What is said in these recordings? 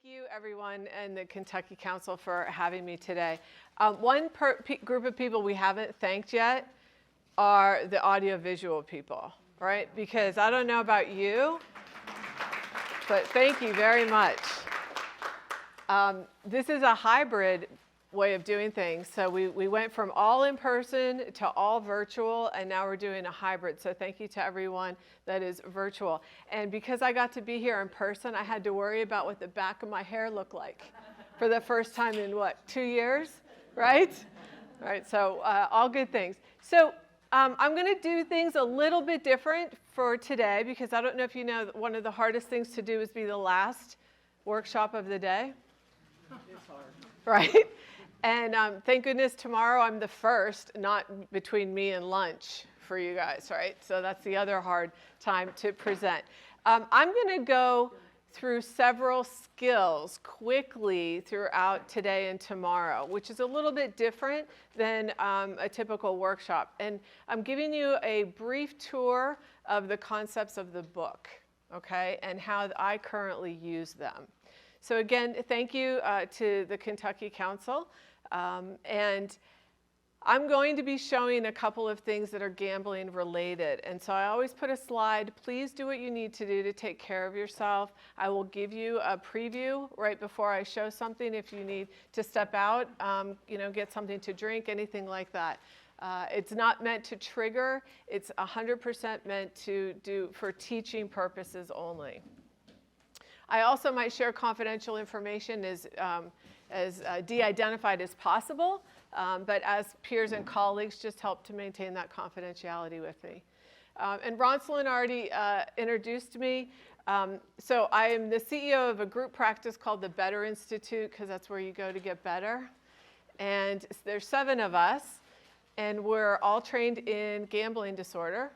you, everyone, and the Kentucky Council for having me today. One group of people we haven't thanked yet are the audiovisual people, right? Because I don't know about you, but thank you very much. This is a hybrid way of doing things. So we went from all in person to all virtual, and now we're doing a hybrid. So thank you to everyone that is virtual. And because I got to be here in person, I had to worry about what the back of my hair looked like for the first time in, what, 2 years, right? All right, so all good things. So I'm going to do things a little bit different for today, because I don't know if you know, one of the hardest things to do is be the last workshop of the day. It's hard. Right? And thank goodness tomorrow I'm the first, not between me and lunch for you guys, right? So that's the other hard time to present. I'm going to go through several skills quickly throughout today and tomorrow, which is a little bit different than a typical workshop. And I'm giving you a brief tour of the concepts of the book, okay, and how I currently use them. So again, thank you to the Kentucky Council. And I'm going to be showing a couple of things that are gambling related. And so I always put a slide. Please do what you need to do to take care of yourself. I will give you a preview right before I show something if you need to step out, get something to drink, anything like that. It's not meant to trigger. It's 100% meant to do for teaching purposes only. I also might share confidential information as de-identified as possible, but as peers and colleagues, just help to maintain that confidentiality with me. And Ronselin already introduced me. So I am the CEO of a group practice called the Better Institute, because that's where you go to get better. And there's 7 of us, and we're all trained in gambling disorder,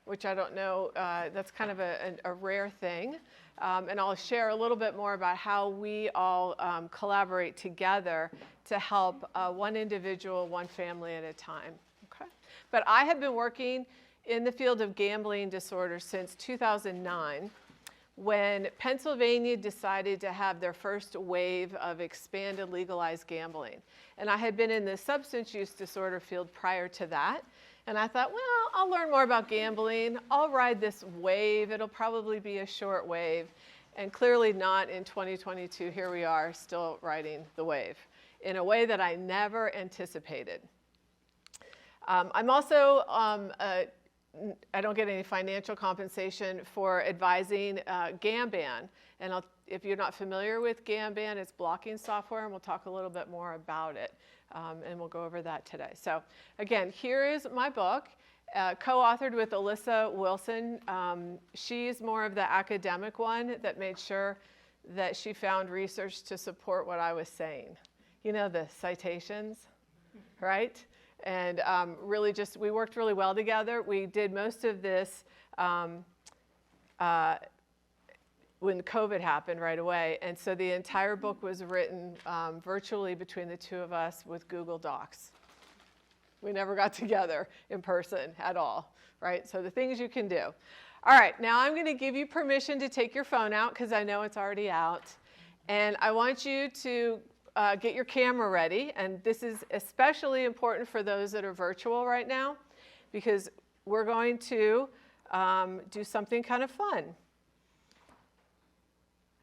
which I don't know, that's kind of a rare thing. And I'll share a little bit more about how we all collaborate together to help one individual, one family at a time. Okay? But I have been working in the field of gambling disorders since 2009, when Pennsylvania decided to have their first wave of expanded legalized gambling. And I had been in the substance use disorder field prior to that. And I thought, well, I'll learn more about gambling. I'll ride this wave. It'll probably be a short wave. And clearly not in 2022. Here we are still riding the wave in a way that I never anticipated. I'm also, I don't get any financial compensation for advising GamBan. And if you're not familiar with GamBan, it's blocking software, and we'll talk a little bit more about it. And we'll go over that today. So again, here is my book, co-authored with Alyssa Wilson. She's more of the academic one that made sure that she found research to support what I was saying. You know, the citations, right? And really just, we worked really well together. We did most of this when COVID happened right away. And so the entire book was written virtually between the two of us with Google Docs. We never got together in person at all, right? So the things you can do. All right, now I'm going to give you permission to take your phone out, because I know it's already out. And I want you to get your camera ready. And this is especially important for those that are virtual right now, because we're going to do something kind of fun.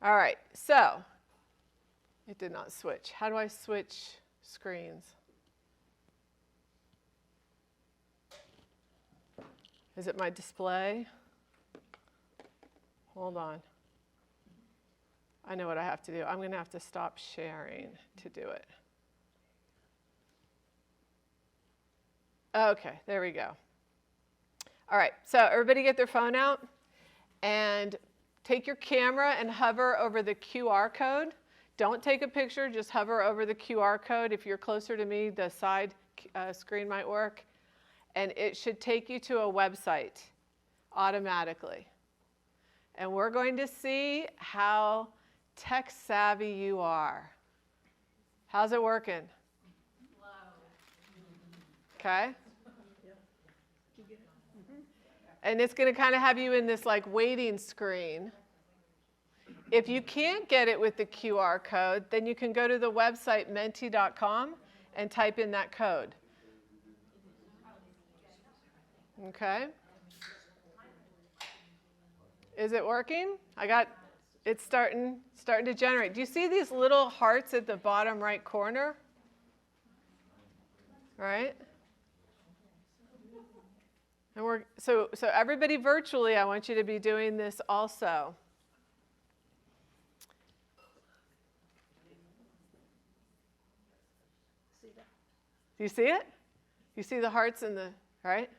All right, so it did not switch. How do I switch screens? Is it my display? Hold on. I know what I have to do. I'm going to have to stop sharing to do it. Okay, there we go. All right, so everybody get their phone out and take your camera and hover over the QR code. Don't take a picture, just hover over the QR code. If you're closer to me, the side screen might work. And it should take you to a website automatically. And we're going to see how tech savvy you are. How's it working? Okay. And it's going to kind of have you in this like waiting screen. If you can't get it with the QR code, then you can go to the website menti.com and type in that code. Okay? Is it working? It's starting to generate. Do you see these little hearts at the bottom right corner? Right? And so everybody virtually, I want you to be doing this also. Do you see it? You see the hearts in the, right?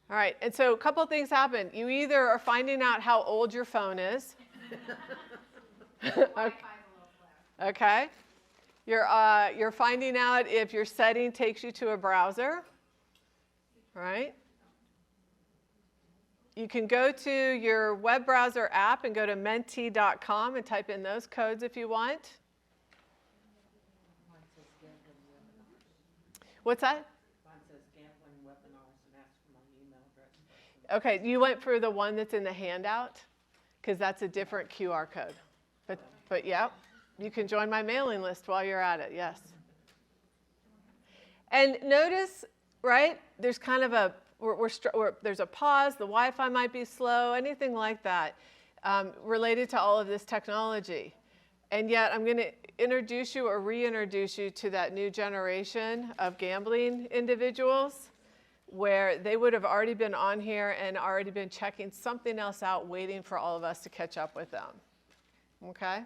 All right, and so a couple things happen. You either are finding out how old your phone is. Okay. You're finding out if your setting takes you to a browser, right? You can go to your web browser app and go to menti.com and type in those codes if you want. What's that? Okay, you went for the one that's in the handout because that's a different QR code. But yeah, you can join my mailing list while you're at it, yes. And notice, right, there's kind of there's a pause, the Wi-Fi might be slow, anything like that related to all of this technology. And yet I'm going to introduce you or reintroduce you to that new generation of gambling individuals where they would have already been on here and already been checking something else out, waiting for all of us to catch up with them. Okay?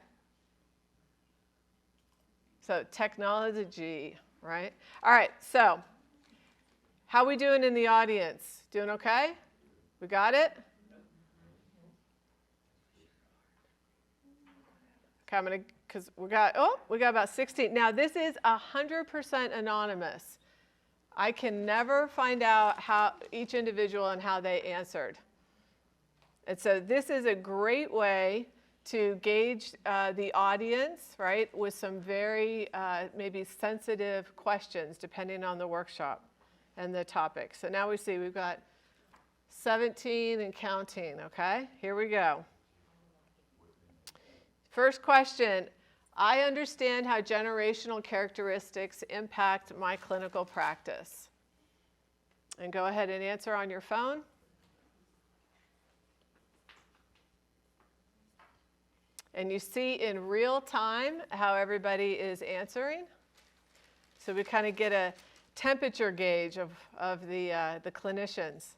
So technology, right? All right, so how we doing in the audience? Doing okay? We got it? Okay, I'm going to, because we got about 16. Now, this is 100% anonymous. I can never find out how each individual and how they answered. And so this is a great way to gauge the audience, right, with some very maybe sensitive questions depending on the workshop and the topic. So now we see we've got 17 and counting, okay? Here we go. First question, I understand how generational characteristics impact my clinical practice. And go ahead and answer on your phone. And you see in real time how everybody is answering. So we kind of get a temperature gauge of the clinicians.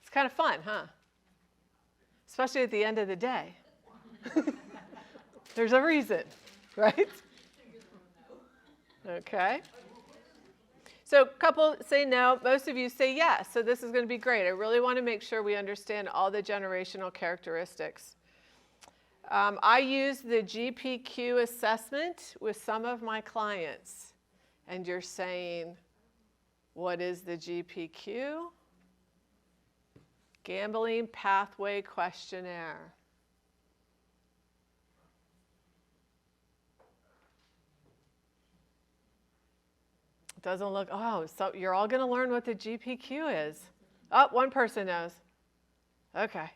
It's kind of fun, huh? Especially at the end of the day. There's a reason, right? Okay. So a couple say no. Most of you say yes. So this is going to be great. I really want to make sure we understand all the generational characteristics. I use the GPQ assessment with some of my clients. And you're saying, what is the GPQ? Gambling Pathway Questionnaire. It doesn't look, oh, so you're all going to learn what the GPQ is. Oh, one person knows. Okay,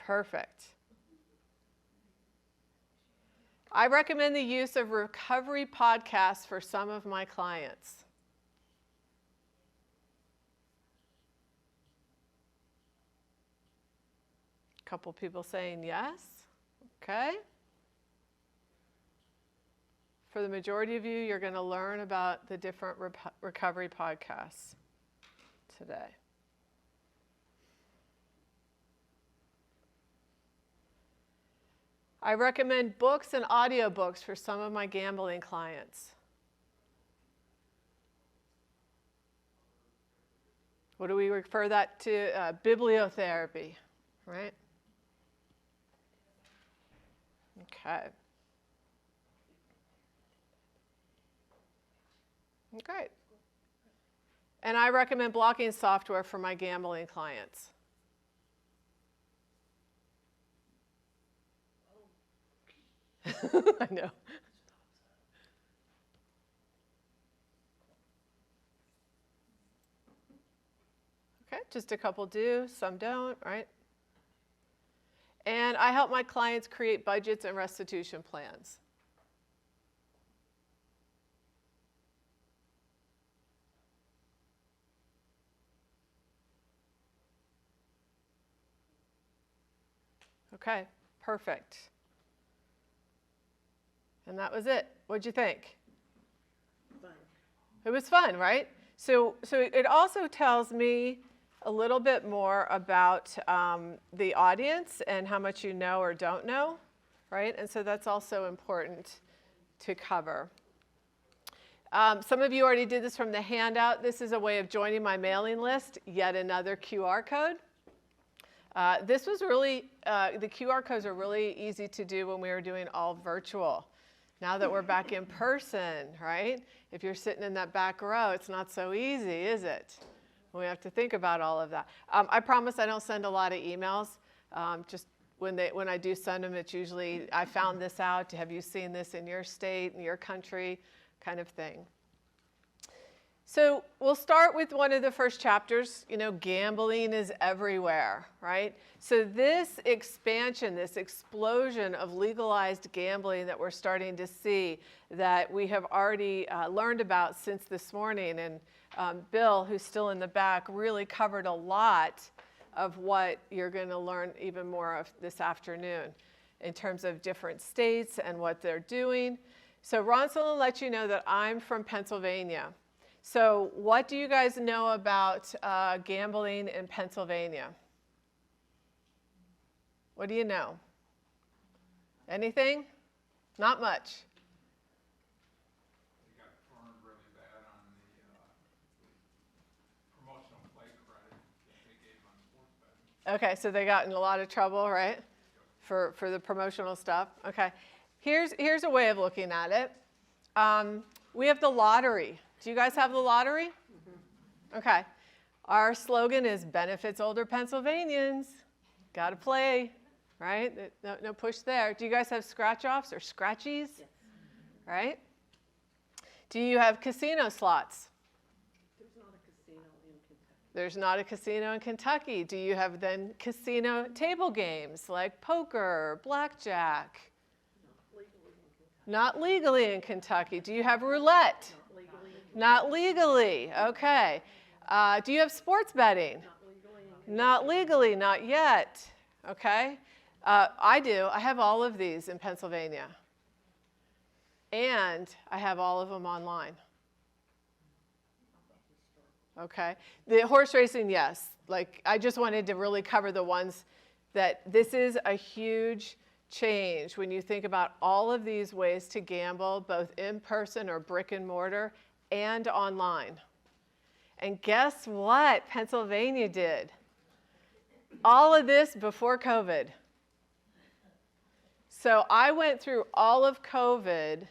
perfect. I recommend the use of recovery podcasts for some of my clients. Couple people saying yes. Okay. For the majority of you, you're going to learn about the different recovery podcasts today. I recommend books and audiobooks for some of my gambling clients. What do we refer that to? Bibliotherapy, right? Okay. Great. And I recommend blocking software for my gambling clients. I know. Just a couple do, some don't, right? And I help my clients create budgets and restitution plans. Okay, perfect. And that was it. What'd you think? Fun. It was fun, right? So it also tells me a little bit more about the audience and how much you know or don't know, right? And so that's also important to cover. Some of you already did this from the handout. This is a way of joining my mailing list, yet another QR code. This was really, the QR codes are really easy to do when we were doing all virtual. Now that we're back in person, right? If you're sitting in that back row, it's not so easy, is it? We have to think about all of that. I promise I don't send a lot of emails. Just when I do send them, it's usually, I found this out, have you seen this in your state, in your country, kind of thing. So we'll start with one of the first chapters. You know, gambling is everywhere, right? So this expansion, this explosion of legalized gambling that we're starting to see, that we have already learned about since this morning, and Bill, who's still in the back, really covered a lot of what you're going to learn even more of this afternoon in terms of different states and what they're doing. So Ron's going to let you know that I'm from Pennsylvania. So what do you guys know about gambling in Pennsylvania? What do you know? Anything? Not much. They got cornered really bad on the promotional play credit that they gave on sports betting. Okay, so they got in a lot of trouble, right? For the promotional stuff. Okay, here's a way of looking at it. We have the lottery. Do you guys have the lottery? Mm-hmm. Okay. Our slogan is benefits older Pennsylvanians. Got to play, right? No push there. Do you guys have scratch-offs or scratchies? Yes. Right? Do you have casino slots? There's not a casino in Kentucky. There's not a casino in Kentucky. Do you have then casino table games like poker, blackjack? Not legally in Kentucky. Not legally in Kentucky. Do you have roulette? Not legally in Kentucky. Not legally. Okay. Do you have sports betting? Not legally in Kentucky. Not legally, not yet. Okay. I do. I have all of these in Pennsylvania. And I have all of them online. Okay. The horse racing, yes. Like, I just wanted to really cover the ones that this is a huge change when you think about all of these ways to gamble, both in person or brick and mortar and online. And guess what Pennsylvania did? All of this before COVID. So I went through all of COVID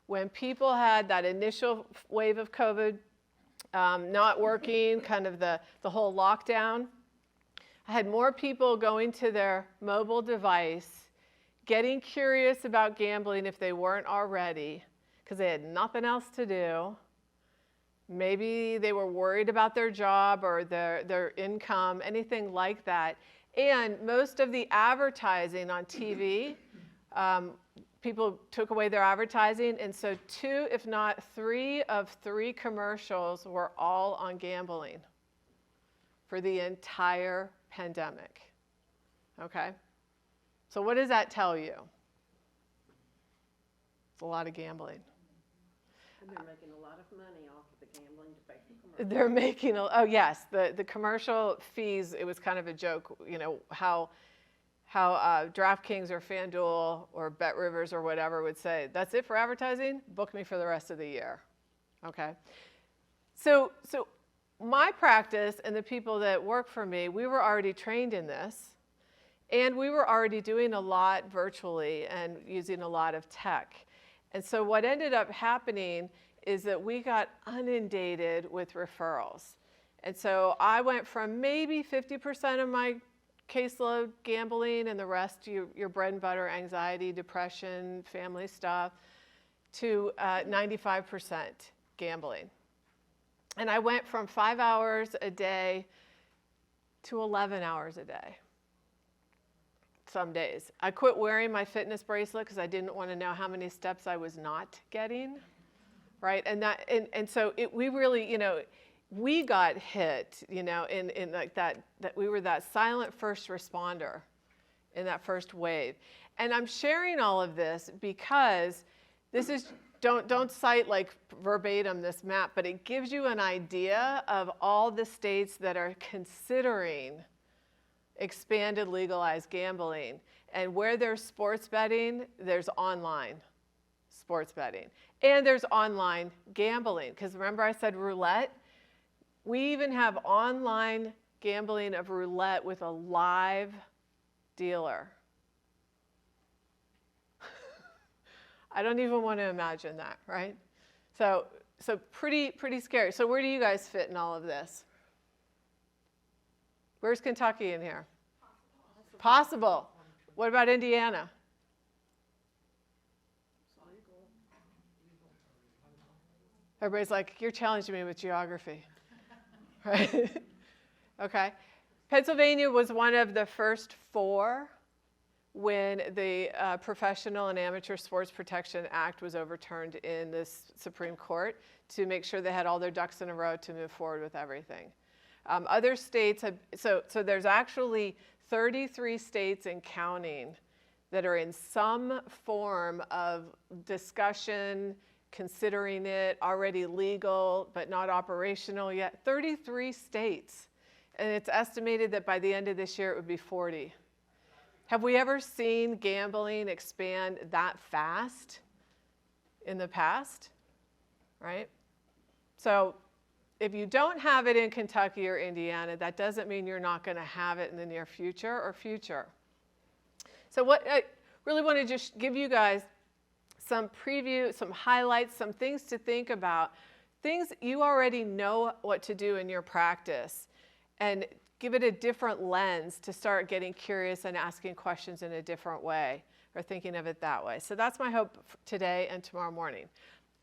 when people had that initial wave of COVID not working, kind of the whole lockdown. I had more people going to their mobile device, getting curious about gambling if they weren't already, because they had nothing else to do. Maybe they were worried about their job or their income, anything like that. And most of the advertising on TV, people took away their advertising. And so 2, if not 3 of 3 commercials were all on gambling for the entire pandemic. Okay? So what does that tell you? It's a lot of gambling. And they're making a lot of money off of the gambling to pay for commercials. They're making, oh yes, the commercial fees, it was kind of a joke, you know, how DraftKings or FanDuel or BetRivers or whatever would say, that's it for advertising? Book me for the rest of the year. Okay? So my practice and the people that work for me, we were already trained in this. And we were already doing a lot virtually and using a lot of tech. And so what ended up happening is that we got inundated with referrals. And so I went from maybe 50% of my caseload gambling and the rest your bread and butter, anxiety, depression, family stuff, to 95% gambling. And I went from 5 hours a day to 11 hours a day. Some days. I quit wearing my fitness bracelet because I didn't want to know how many steps I was not getting, right? And so we really, you know, we got hit, you know, in like that we were that silent first responder in that first wave. And I'm sharing all of this because this is, don't cite like verbatim this map, but it gives you an idea of all the states that are considering expanded legalized gambling. And where there's sports betting, there's online sports betting. And there's online gambling. Because remember I said roulette? We even have online gambling of roulette with a live dealer. I don't even want to imagine that, right? So pretty scary. So where do you guys fit in all of this? Where's Kentucky in here? Possible. What about Indiana? Everybody's like, you're challenging me with geography. Right? Okay. Pennsylvania was one of the first 4 when the Professional and Amateur Sports Protection Act was overturned in the Supreme Court to make sure they had all their ducks in a row to move forward with everything. Other states have, so there's actually 33 states and counting that are in some form of discussion, considering it already legal, but not operational yet. 33 states. And it's estimated that by the end of this year, it would be 40. Have we ever seen gambling expand that fast in the past? Right? So if you don't have it in Kentucky or Indiana, that doesn't mean you're not going to have it in the near future or future. So what I really want to just give you guys some preview, some highlights, some things to think about, things you already know what to do in your practice, and give it a different lens to start getting curious and asking questions in a different way, or thinking of it that way. So that's my hope today and tomorrow morning.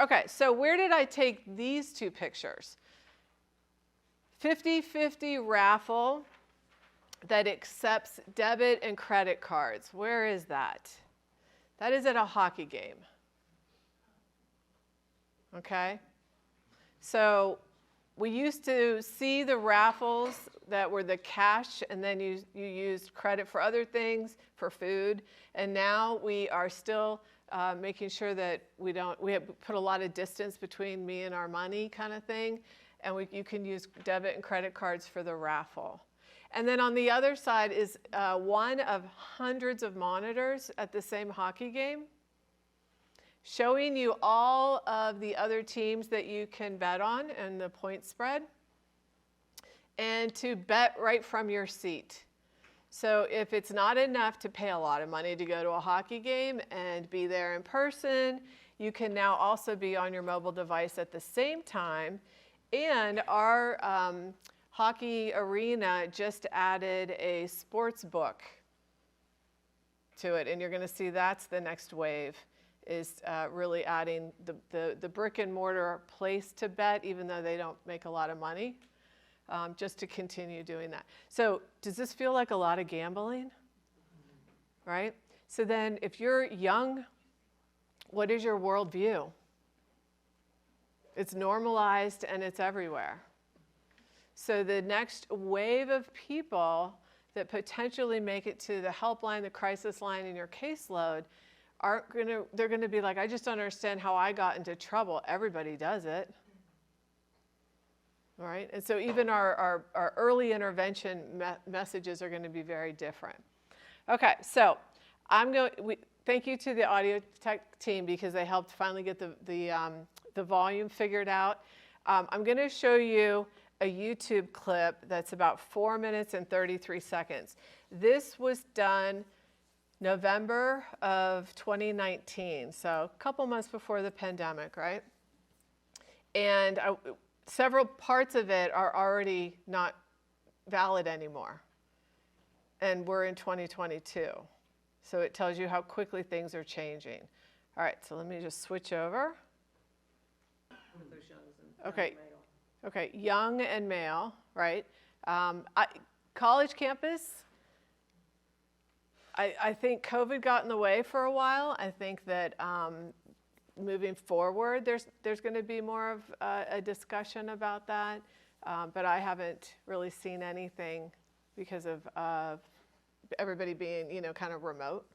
Okay, so where did I take these 2 pictures? 50-50 raffle that accepts debit and credit cards. Where is that? That is at a hockey game. Okay? So we used to see the raffles that were the cash, and then you used credit for other things, for food. And now we are still making sure that we have put a lot of distance between me and our money kind of thing. And you can use debit and credit cards for the raffle. And then on the other side is one of hundreds of monitors at the same hockey game, showing you all of the other teams that you can bet on and the point spread, and to bet right from your seat. So if it's not enough to pay a lot of money to go to a hockey game and be there in person, you can now also be on your mobile device at the same time. And our hockey arena just added a sports book to it, and you're going to see that's the next wave, is really adding the brick and mortar place to bet, even though they don't make a lot of money, just to continue doing that. So does this feel like a lot of gambling? Right? So then if you're young, what is your worldview? It's normalized and it's everywhere. So the next wave of people that potentially make it to the helpline, the crisis line in your caseload, they're going to be like, I just don't understand how I got into trouble. Everybody does it. All right? And so even our early intervention messages are going to be very different. Okay, so thank you to the audio tech team because they helped finally get the volume figured out. I'm going to show you a YouTube clip that's about 4 minutes and 33 seconds. This was done November of 2019, so a couple months before the pandemic, right? And several parts of it are already not valid anymore. And we're in 2022. So it tells you how quickly things are changing. All right, so let me just switch over. Okay, young and male, right? college campus, I think COVID got in the way for a while. I think that moving forward, there's going to be more of a discussion about that, but I haven't really seen anything because of everybody being, you know, kind of remote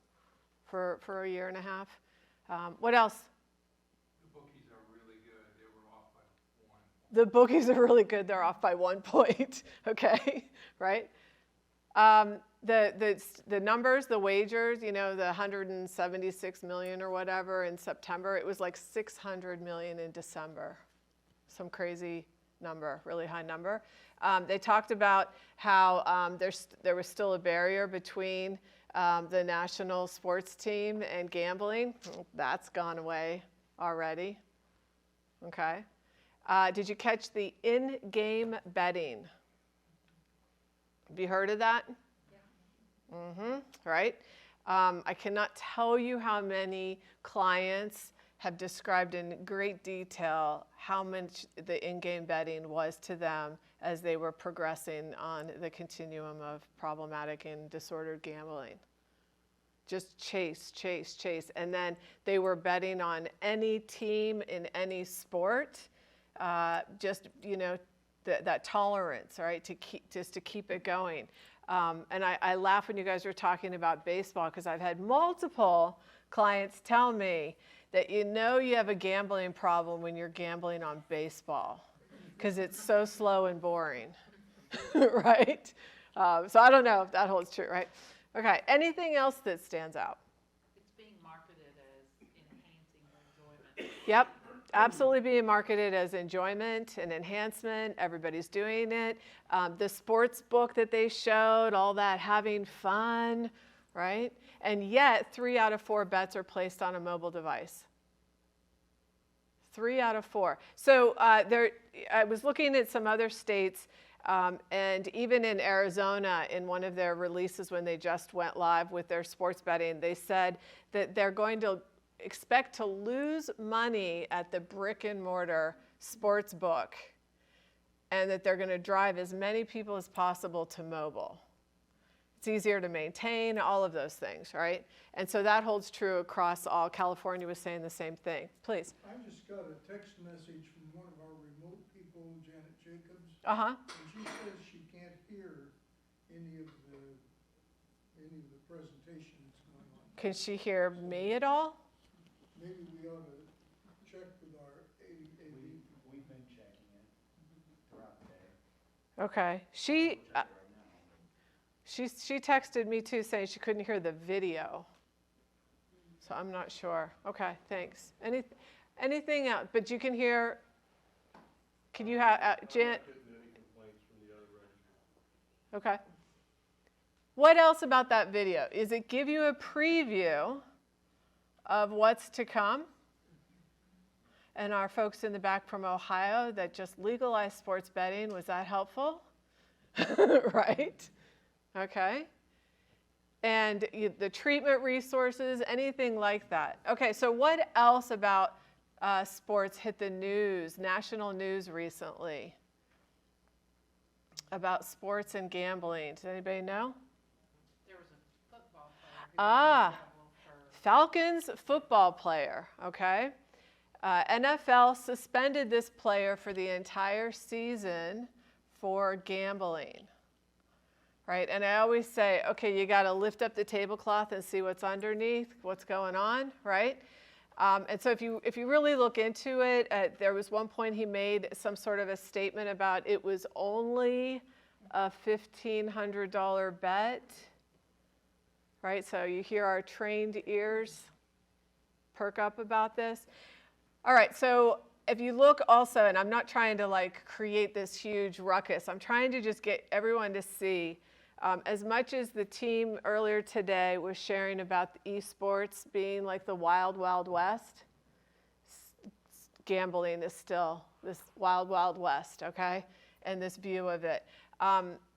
for a year and a half. What else? The bookies are really good. They were off by 1. The bookies are really good. They're off by 1 point. Okay, right? The numbers, the wagers, you know, the 176 million or whatever in September, it was like 600 million in December. Some crazy number, really high number. They talked about how there was still a barrier between the national sports team and gambling. That's gone away already. Okay. Did you catch the in-game betting? Have you heard of that? Yeah. Right. I cannot tell you how many clients have described in great detail how much the in-game betting was to them as they were progressing on the continuum of problematic and disordered gambling. Just chase, chase, chase. And then they were betting on any team in any sport, just, you know, that tolerance, right, to keep it going. And I laugh when you guys were talking about baseball, because I've had multiple clients tell me that you know you have a gambling problem when you're gambling on baseball, because it's so slow and boring, right? So I don't know if that holds true, right? Okay, anything else that stands out? It's being marketed as enhancing your enjoyment. Yep, absolutely being marketed as enjoyment and enhancement. Everybody's doing it. The sports book that they showed, all that having fun, right? And yet, 3 out of 4 bets are placed on a mobile device. 3 out of 4. So I was looking at some other states, and even in Arizona, in one of their releases when they just went live with their sports betting, they said that they're going to expect to lose money at the brick and mortar sports book, and that they're going to drive as many people as possible to mobile. It's easier to maintain, all of those things, right? And so that holds true across all. California was saying the same thing. Please. I just got a text message from one of our remote people, Janet Jacobs. Uh-huh. And she says she can't hear any of the presentation that's going on. Can she hear me at all? Maybe we ought to check with our AV. We've been checking it throughout the day. Okay. She texted me too saying she couldn't hear the video. So I'm not sure. Okay, thanks. Anything else? But you can hear, can you have, Jan? Okay. What else about that video? Is it give you a preview of what's to come? And our folks in the back from Ohio that just legalized sports betting, was that helpful? Right? Okay. And the treatment resources, anything like that. Okay, so what else about sports hit the news, national news recently? About sports and gambling. Does anybody know? There was a football player who was in trouble for Falcons football player, okay? NFL suspended this player for the entire season for gambling, right? And I always say, okay, you got to lift up the tablecloth and see what's underneath, what's going on, right? And so if you really look into it, there was one point he made some sort of a statement about it was only a $1,500 bet, right? So you hear our trained ears perk up about this. All right, so if you look also, and I'm not trying to like create this huge ruckus, I'm trying to just get everyone to see, as much as the team earlier today was sharing about the esports being like the wild, wild west, gambling is still this wild, wild west, okay? And this view of it.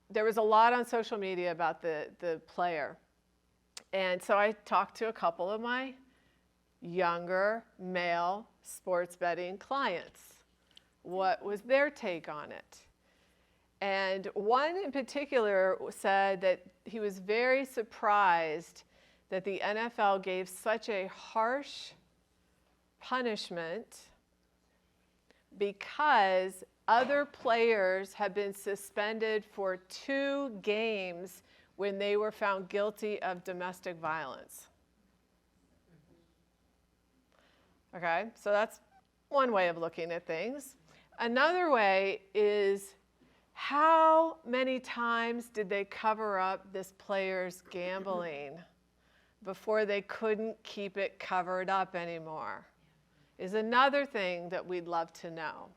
There was a lot on social media about the player. And so I talked to a couple of my younger male sports betting clients. What was their take on it? And one in particular said that he was very surprised that the NFL gave such a harsh punishment because other players have been suspended for 2 games when they were found guilty of domestic violence. Okay, so that's one way of looking at things. Another way is, how many times did they cover up this player's gambling before they couldn't keep it covered up anymore? Is another thing that we'd love to know.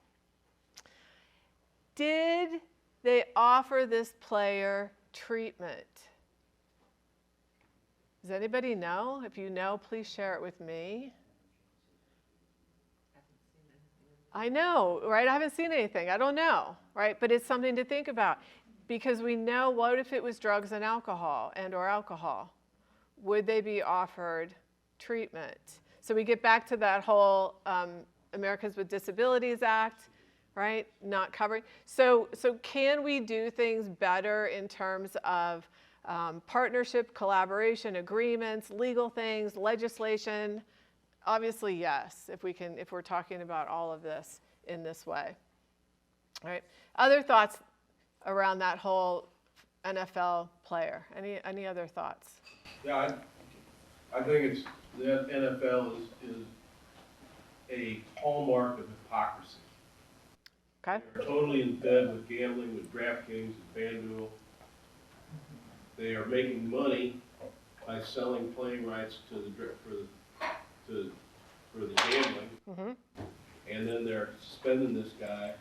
Did they offer this player treatment? Does anybody know? If you know, please share it with me. I know, right? I haven't seen anything. I don't know, right? But it's something to think about, because we know, what if it was drugs and alcohol or alcohol? Would they be offered treatment? So we get back to that whole Americans with Disabilities Act, right? Not covering. So can we do things better in terms of partnership, collaboration, agreements, legal things, legislation? Obviously, yes, if we're talking about all of this in this way. All right. Other thoughts around that whole NFL player? Any other thoughts? Yeah, I think it's, the NFL is a hallmark of hypocrisy. Okay. They're totally in bed with gambling, with DraftKings and FanDuel. They are making money by selling playing rights to the gambling, Mm-hmm. and then they're suspending this guy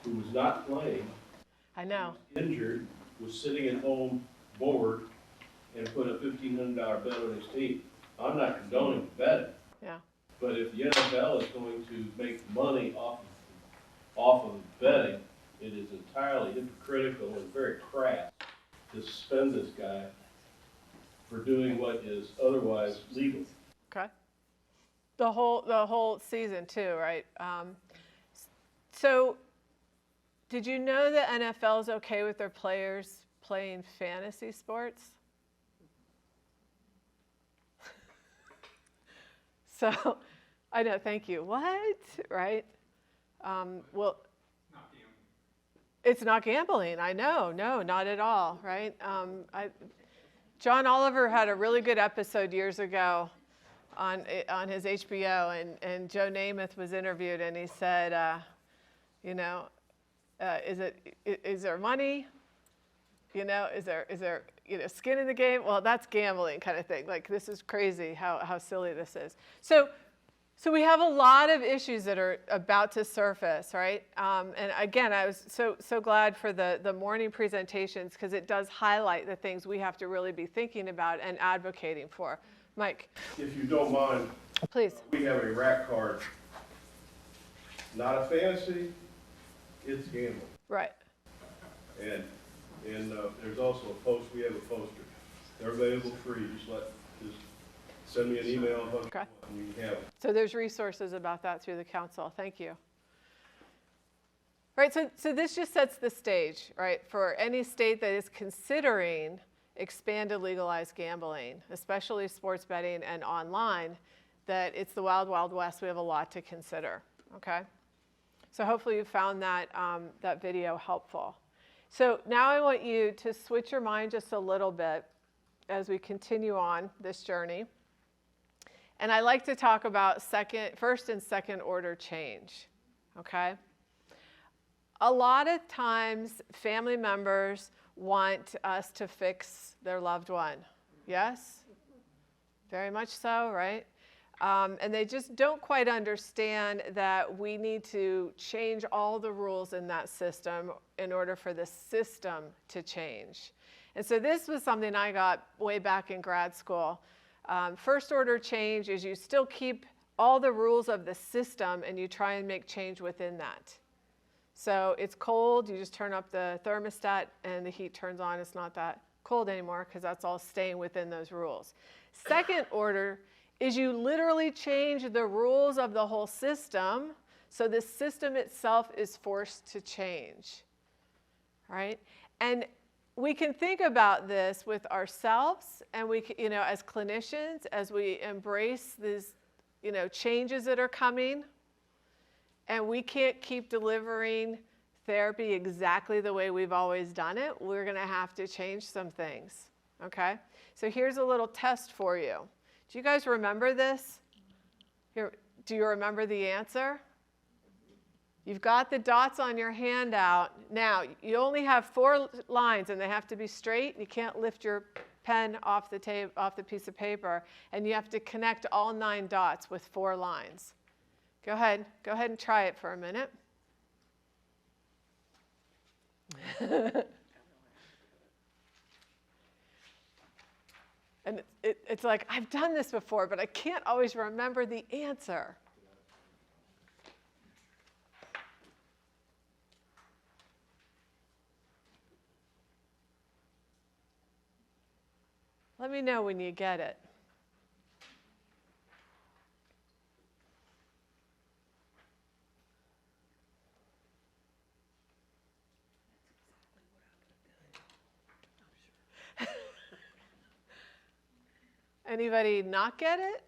who was not playing, I know. injured, was sitting at home bored, and put a $1,500 bet on his team. I'm not condoning betting, Yeah. but if the NFL is going to make money off of betting, it is entirely hypocritical and very crass to suspend this guy for doing what is otherwise legal. Okay. The whole season too, right? So, did you know that NFL is okay with their players playing fantasy sports? So, I know. Thank you. What? Right? Well, Not gambling. it's not gambling. I know. No, not at all. Right? John Oliver had a really good episode years ago on his HBO, and Joe Namath was interviewed, and he said, is there money? Is there skin in the game? Well, that's gambling kind of thing. Like, this is crazy how silly this is. So we have a lot of issues that are about to surface, right? And again, I was so glad for the morning presentations, because it does highlight the things we have to really be thinking about and advocating for. Mike, If you don't mind, please. we have a rack card, not a fantasy, it's gambling. Right. And there's also a post, we have a poster. They're available free, just send me an email about Okay. and you can have it. So there's resources about that through the council. Thank you. Right, so this just sets the stage, right, for any state that is considering expanded legalized gambling, especially sports betting and online, that it's the wild, wild west. We have a lot to consider, okay? So hopefully you found that video helpful. So now I want you to switch your mind just a little bit as we continue on this journey. And I like to talk about first and second order change, okay? A lot of times family members want us to fix their loved one. Yes? Very much so, right? And they just don't quite understand that we need to change all the rules in that system in order for the system to change. And so this was something I got way back in grad school. First order change is you still keep all the rules of the system and you try and make change within that. So it's cold, you just turn up the thermostat and the heat turns on. It's not that cold anymore because that's all staying within those rules. Second order is you literally change the rules of the whole system, so the system itself is forced to change. right? And we can think about this with ourselves, and we, as clinicians, as we embrace these, changes that are coming, and we can't keep delivering therapy exactly the way we've always done it. We're going to have to change some things, okay? So here's a little test for you. Do you guys remember this? Here, do you remember the answer? You've got the dots on your handout. Now, you only have 4 lines, and they have to be straight. You can't lift your pen off the piece of paper, and you have to connect all 9 dots with 4 lines. Go ahead and try it for a minute. And it's like, I've done this before, but I can't always remember the answer. Let me know when you get it. Anybody not get it?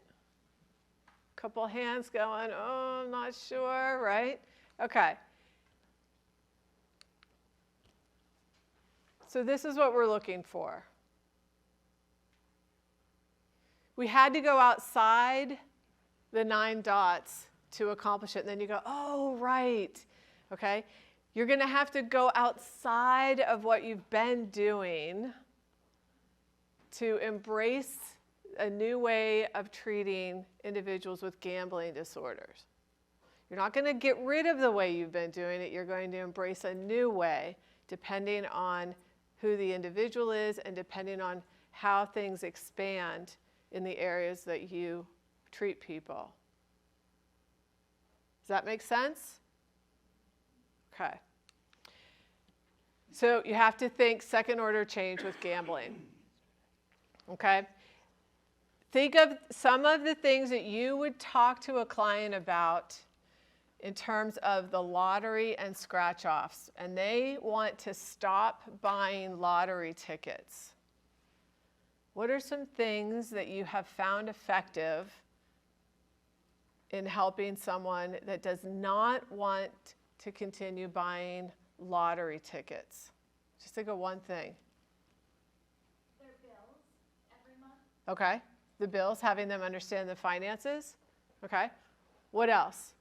Couple hands going, oh, I'm not sure, right? Okay. So this is what we're looking for. We had to go outside the 9 dots to accomplish it. And then you go, oh, right. Okay? You're going to have to go outside of what you've been doing to embrace a new way of treating individuals with gambling disorders. You're not going to get rid of the way you've been doing it. You're going to embrace a new way depending on who the individual is and depending on how things expand in the areas that you treat people. Does that make sense? Okay. So you have to think second order change with gambling. Okay? Think of some of the things that you would talk to a client about in terms of the lottery and scratch-offs, and they want to stop buying lottery tickets. What are some things that you have found effective in helping someone that does not want to continue buying lottery tickets? Just think of one thing. Their bills every month. Okay. The bills, having them understand the finances. Okay. What else?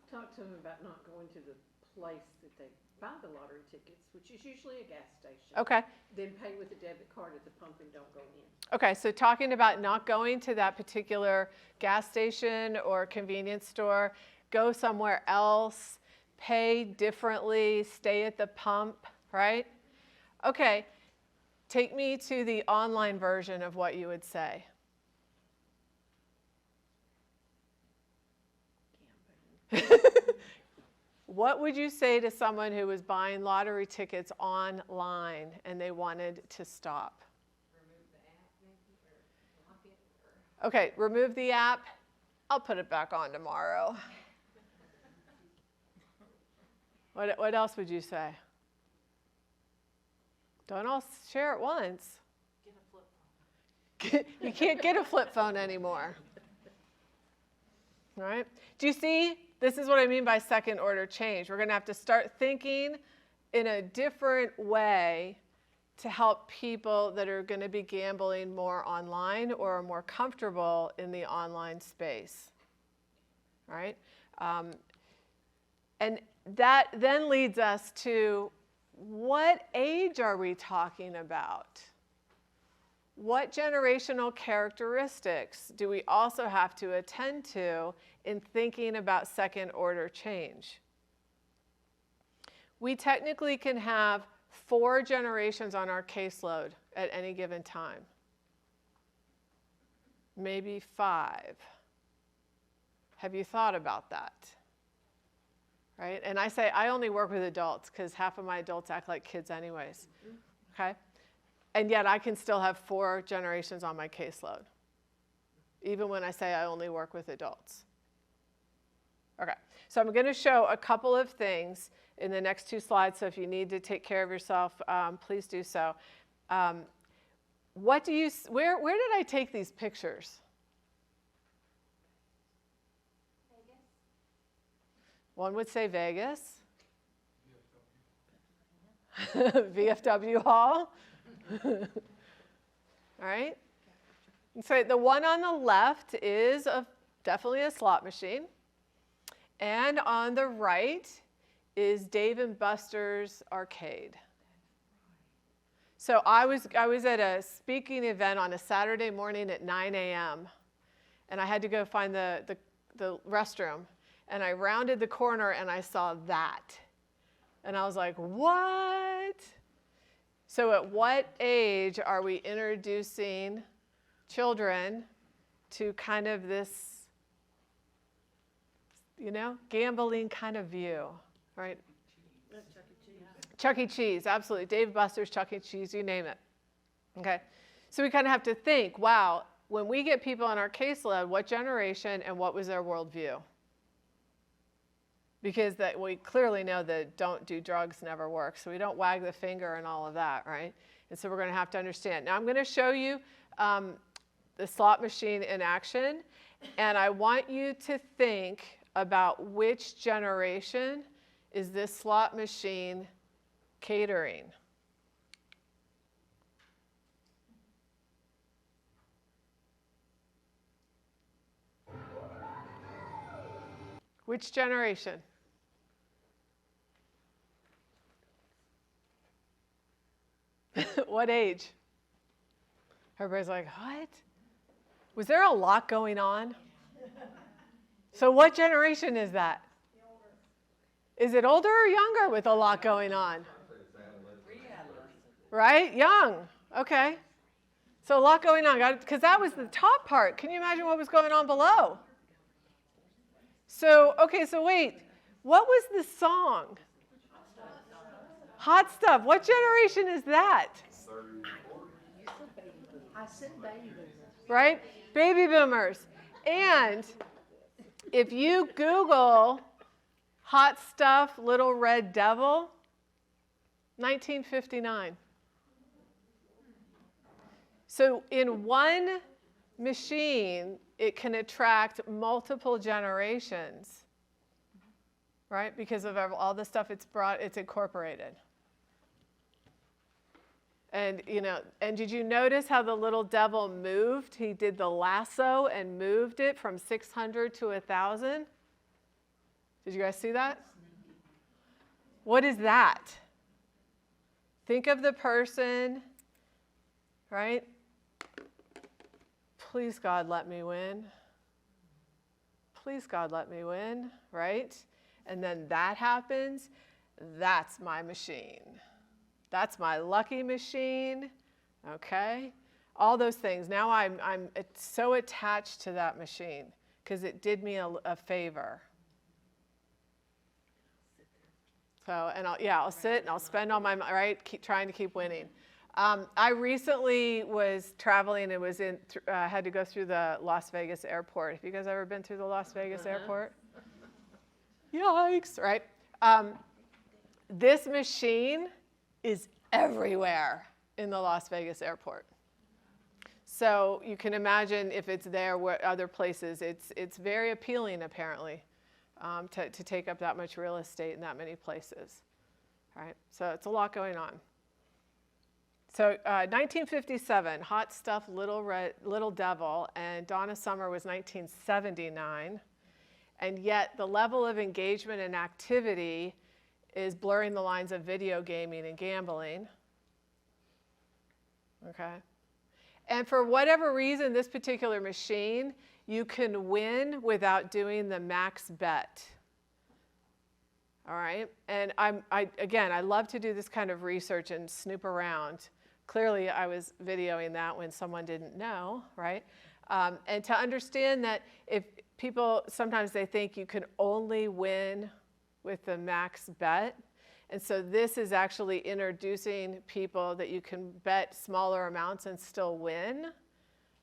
Talk to them about not going to the place that they buy the lottery tickets, which is usually a gas station. Okay. Then pay with a debit card at the pump and don't go in. Okay, so talking about not going to that particular gas station or convenience store, go somewhere else, pay differently, stay at the pump, right? Okay, take me to the online version of what you would say. What would you say to someone who was buying lottery tickets online and they wanted to stop? Remove the app maybe, or lock it, or. Okay, remove the app. I'll put it back on tomorrow. What else would you say? Don't all share at once. Get a flip phone. You can't get a flip phone anymore. All right? Do you see? This is what I mean by second order change. We're going to have to start thinking in a different way to help people that are going to be gambling more online or are more comfortable in the online space. All right? And that then leads us to, what age are we talking about? What generational characteristics do we also have to attend to in thinking about second order change? We technically can have 4 generations on our caseload at any given time. Maybe 5. Have you thought about that? Right? And I say I only work with adults because half of my adults act like kids anyways. Okay? And yet I can still have 4 generations on my caseload, even when I say I only work with adults. Okay, so I'm going to show a couple of things in the next 2 slides, so if you need to take care of yourself, please do so. Where did I take these pictures? Vegas. One would say Vegas. VFW Hall. All right. And so the one on the left is definitely a slot machine. And on the right is Dave & Buster's Arcade. So I was at a speaking event on a Saturday morning at 9 a.m. and I had to go find the restroom. And I rounded the corner and I saw that. And I was like, what? So at what age are we introducing children to kind of this, gambling kind of view, right? Chuck E. Cheese, absolutely. Dave Buster's, Chuck E. Cheese, you name it. Okay, so we kind of have to think, wow, when we get people on our caseload, what generation and what was their worldview? Because we clearly know that don't do drugs never works, so we don't wag the finger and all of that, right? And so we're going to have to understand. Now I'm going to show you the slot machine in action, and I want you to think about which generation is this slot machine catering. Which generation? What age? Everybody's like, what? Was there a lot going on? So what generation is that? Is it older or younger with a lot going on? Right? Young. Okay. So a lot going on. Because that was the top part. Can you imagine what was going on below? So, okay, so wait. What was the song? Hot Stuff. What generation is that? I said baby boomers. Right? Baby boomers. And if you Google Hot Stuff, Little Red Devil, 1959. So in one machine, it can attract multiple generations, right? Because of all the stuff it's incorporated. And, and did you notice how the little devil moved? He did the lasso and moved it from 600 to 1,000. Did you guys see that? What is that? Think of the person, right? Please, God, let me win. Please, God, let me win, right? And then that happens. That's my machine. That's my lucky machine, okay? All those things. Now I'm so attached to that machine because it did me a favor. So, and I'll sit and I'll spend all my, right, trying to keep winning. I recently was traveling and had to go through the Las Vegas airport. Have you guys ever been through the Las Vegas airport? Yikes, right? This machine is everywhere in the Las Vegas airport. So you can imagine if it's there where other places, it's very appealing apparently to take up that much real estate in that many places. All right, so it's a lot going on. So 1957, Hot Stuff, Little Devil, and Donna Summer was 1979. And yet the level of engagement and activity is blurring the lines of video gaming and gambling. Okay? And for whatever reason, this particular machine, you can win without doing the max bet. All right? And I love to do this kind of research and snoop around. Clearly, I was videoing that when someone didn't know, right? And to understand that if people, sometimes they think you can only win with the max bet. And so this is actually introducing people that you can bet smaller amounts and still win.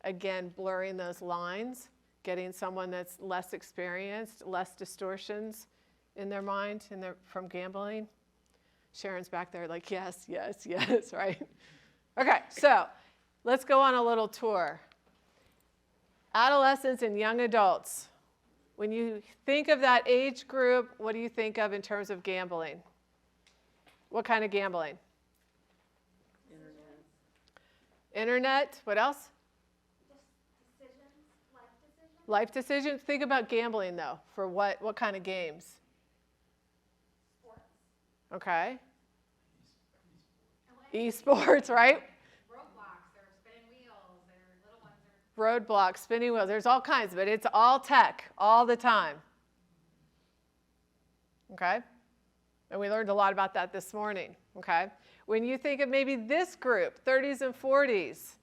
Again, blurring those lines, getting someone that's less experienced, less distortions in their mind from gambling? Sharon's back there like, yes, yes, yes, right? Okay, so let's go on a little tour. Adolescents and young adults. When you think of that age group, what do you think of in terms of gambling? What kind of gambling? Internet. What else? Just decisions, life decisions. Life decisions. Think about gambling, though. For what kind of games? Sports. Okay. And what- Esports, right? Roadblocks, or spinning wheels, or little ones are. Roadblocks, spinning wheels. There's all kinds, but it's all tech all the time. Okay? And we learned a lot about that this morning. Okay? When you think of maybe this group, 30s and 40s,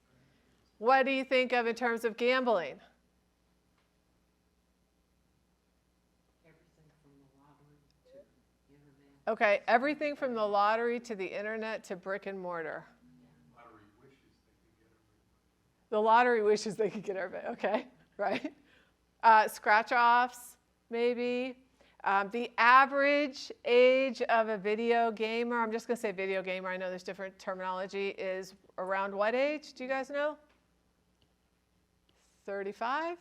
what do you think of in terms of gambling? Okay, everything from the lottery to the internet to brick and mortar. The lottery wishes they could get everybody. Okay, right? Scratch-offs, maybe. The average age of a video gamer, I'm just going to say video gamer, I know there's different terminology, is around what age? Do you guys know? 35?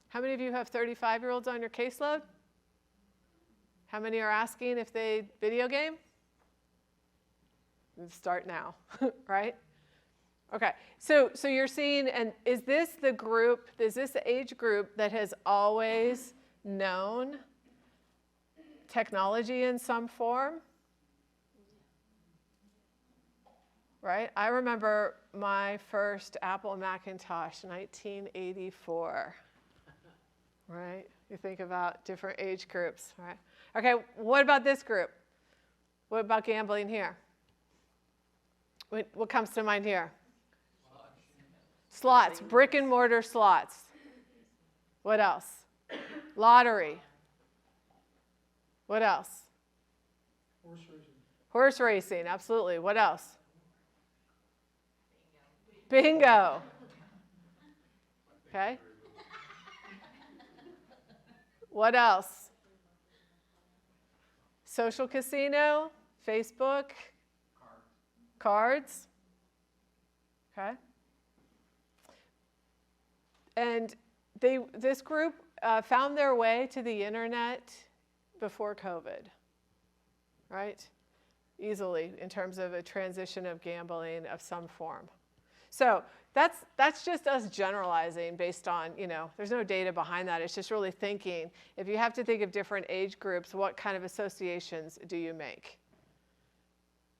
How many of you have 35-year-olds on your caseload? How many are asking if they video game? Start now, right? Okay, so you're seeing, and is this the group, is this the age group that has always known technology in some form? Right? I remember my first Apple Macintosh, 1984. Right? You think about different age groups, right? Okay, what about this group? What about gambling here? What comes to mind here? Slots, brick and mortar slots. What else? Lottery. What else? Horse racing. Horse racing, absolutely. What else? Bingo. Okay. What else? Social casino, Facebook, cards. Okay. And this group found their way to the internet before COVID, right? Easily in terms of a transition of gambling of some form. So that's just us generalizing based on, there's no data behind that. It's just really thinking, if you have to think of different age groups, what kind of associations do you make?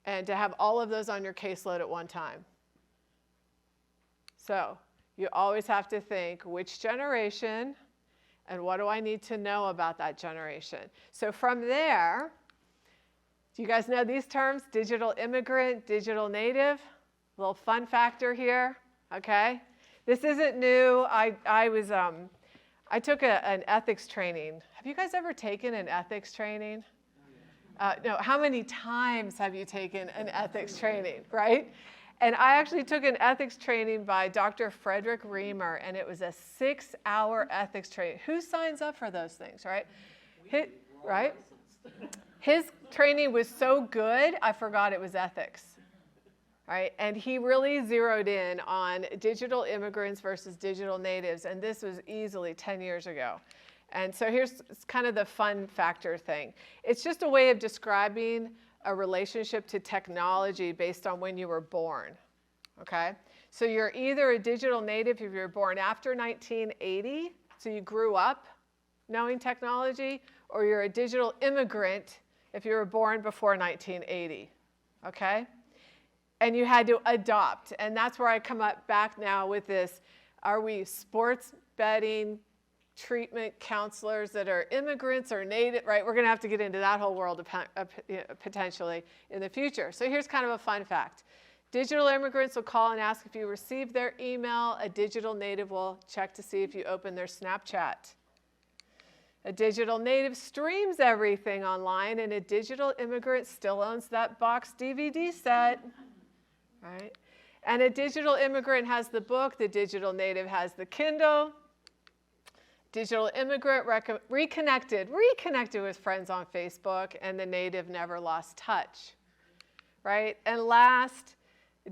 And to have all of those on your caseload at one time. So you always have to think, which generation and what do I need to know about that generation? So from there, do you guys know these terms? Digital immigrant, digital native. A little fun factor here, okay? This isn't new. I took an ethics training. Have you guys ever taken an ethics training? No, how many times have you taken an ethics training, right? And I actually took an ethics training by Dr. Frederick Reamer, and it was a 6-hour ethics training. Who signs up for those things, right? Right? His training was so good, I forgot it was ethics. Right? And he really zeroed in on digital immigrants versus digital natives, and this was easily 10 years ago. And so here's kind of the fun factor thing. It's just a way of describing a relationship to technology based on when you were born, okay? So you're either a digital native if you were born after 1980, so you grew up knowing technology, or you're a digital immigrant if you were born before 1980, okay? And you had to adopt, and that's where I come up back now with this, are we sports betting treatment counselors that are immigrants or native, right? We're gonna have to get into that whole world potentially in the future. So here's kind of a fun fact. Digital immigrants will call and ask if you received their email. A digital native will check to see if you open their Snapchat. A digital native streams everything online, and a digital immigrant still owns that box DVD set. Right? And a digital immigrant has the book, the digital native has the Kindle. Digital immigrant reconnected with friends on Facebook, and the native never lost touch, right? And last,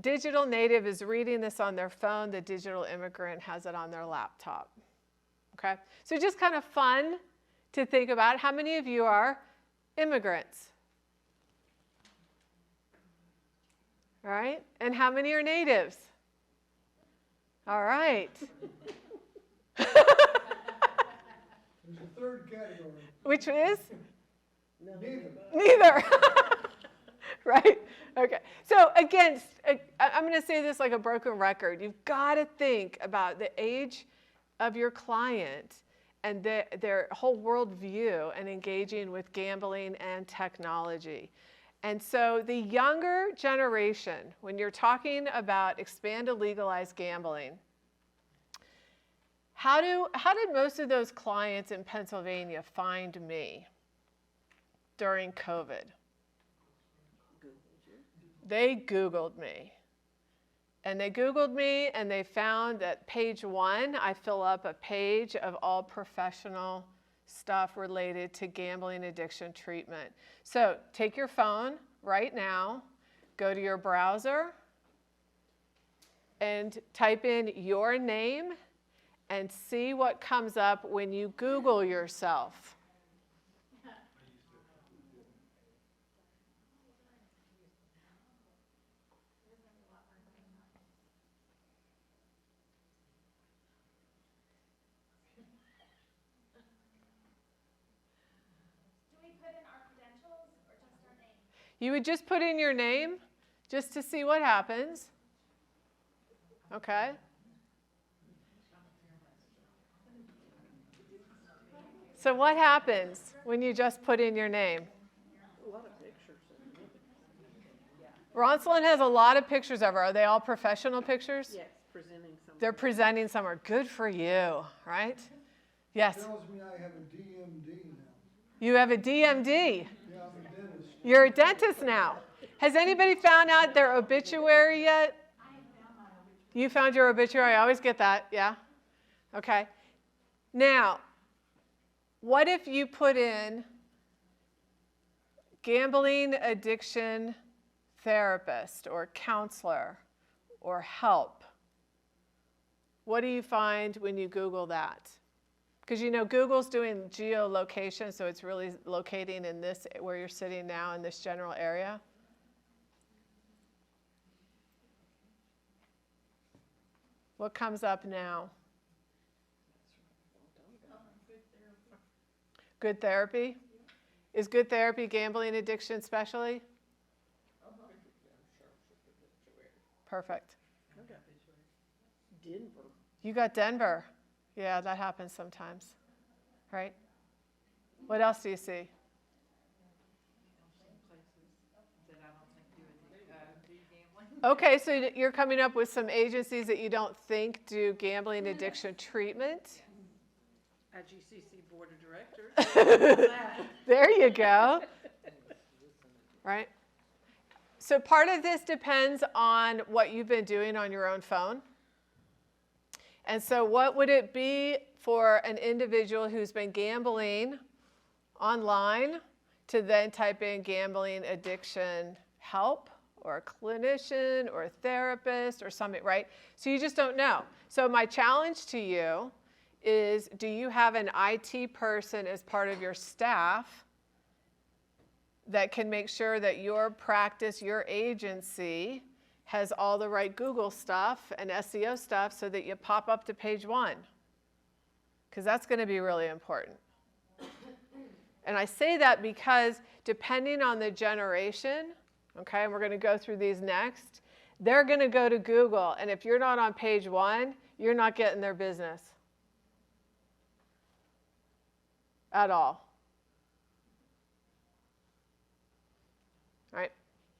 digital native is reading this on their phone, the digital immigrant has it on their laptop, okay? So just kind of fun to think about. How many of you are immigrants? All right, and how many are natives? All right. There's a third category. Which is? Neither. Neither. Right? Okay. So again, I'm going to say this like a broken record. You've got to think about the age of your client and their whole worldview and engaging with gambling and technology. And so the younger generation, when you're talking about expanded legalized gambling, how did most of those clients in Pennsylvania find me during COVID? They Googled me. And they Googled me and they found that page 1, I fill up a page of all professional stuff related to gambling addiction treatment. So take your phone right now, go to your browser, and type in your name and see what comes up when you Google yourself. Do we put in our credentials or just our name? You would just put in your name just to see what happens. Okay? So what happens when you just put in your name? A lot of pictures. Ronsalyn has a lot of pictures of her. Are they all professional pictures? Yes, presenting something. They're presenting somewhere. Good for you, right? Yes. Tells me I have a DMD now. You have a DMD. Yeah, I'm a dentist. You're a dentist now. Has anybody found out their obituary yet? You found your obituary? I always get that, yeah? Okay. Now, what if you put in gambling addiction therapist or counselor or help? What do you find when you Google that? Because you know Google's doing geolocation, so it's really locating in this, where you're sitting now, in this general area. What comes up now? Good therapy? Is good therapy gambling addiction especially? Perfect. Denver. You got Denver. Yeah, that happens sometimes, right? What else do you see? That I don't think do gambling. Okay, so you're coming up with some agencies that you don't think do gambling addiction treatment. IGCC Board of Directors. There you go. Right? So part of this depends on what you've been doing on your own phone. And so what would it be for an individual who's been gambling online to then type in gambling addiction help or a clinician or a therapist or something, right? So you just don't know. So my challenge to you is, do you have an IT person as part of your staff that can make sure that your practice, your agency, has all the right Google stuff and SEO stuff so that you pop up to page 1? Because that's going to be really important. And I say that because depending on the generation, okay, and we're going to go through these next, they're going to go to Google. And if you're not on page 1, you're not getting their business at all. All right,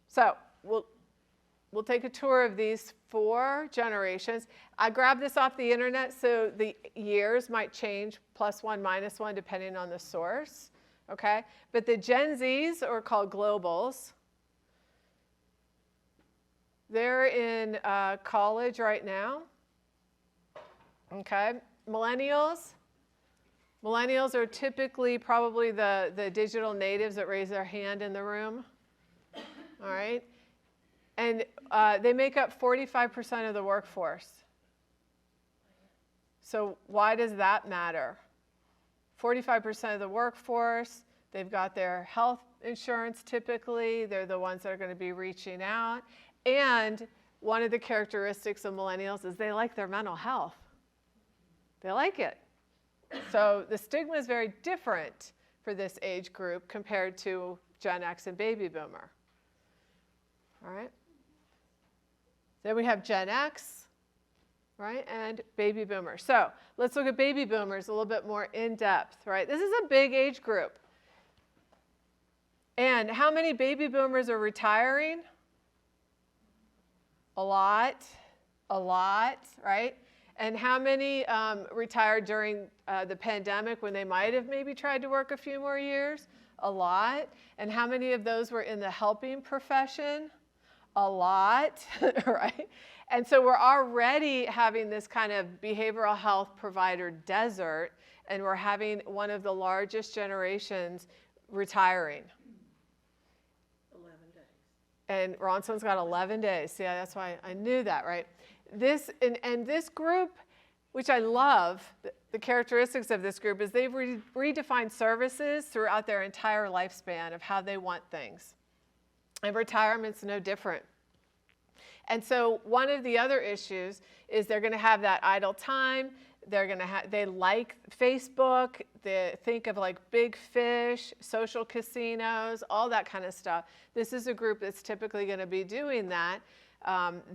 so we'll take a tour of these 4 generations. I grabbed this off the internet, so the years might change, +1, -1, depending on the source, okay? But the Gen Zs are called globals. They're in college right now. Okay, millennials. Millennials are typically probably the digital natives that raise their hand in the room. All right, and they make up 45% of the workforce. So why does that matter? 45% of the workforce, they've got their health insurance typically. They're the ones that are going to be reaching out. And one of the characteristics of millennials is they like their mental health. They like it. So the stigma is very different for this age group compared to Gen X and baby boomer. All right. Then we have Gen X, right, and baby boomers. So let's look at baby boomers a little bit more in depth, right? This is a big age group. And how many baby boomers are retiring? A lot, right? And how many retired during the pandemic when they might have maybe tried to work a few more years? A lot. And how many of those were in the helping profession? A lot, right? And so we're already having this kind of behavioral health provider desert, and we're having one of the largest generations retiring. 11 days. And Ronson's got 11 days. See, that's why I knew that, right? This and this group, which I love, the characteristics of this group is they've redefined services throughout their entire lifespan of how they want things. And retirement's no different. And so one of the other issues is they're going to have that idle time. They like Facebook. They think of like big fish, social casinos, all that kind of stuff. This is a group that's typically going to be doing that.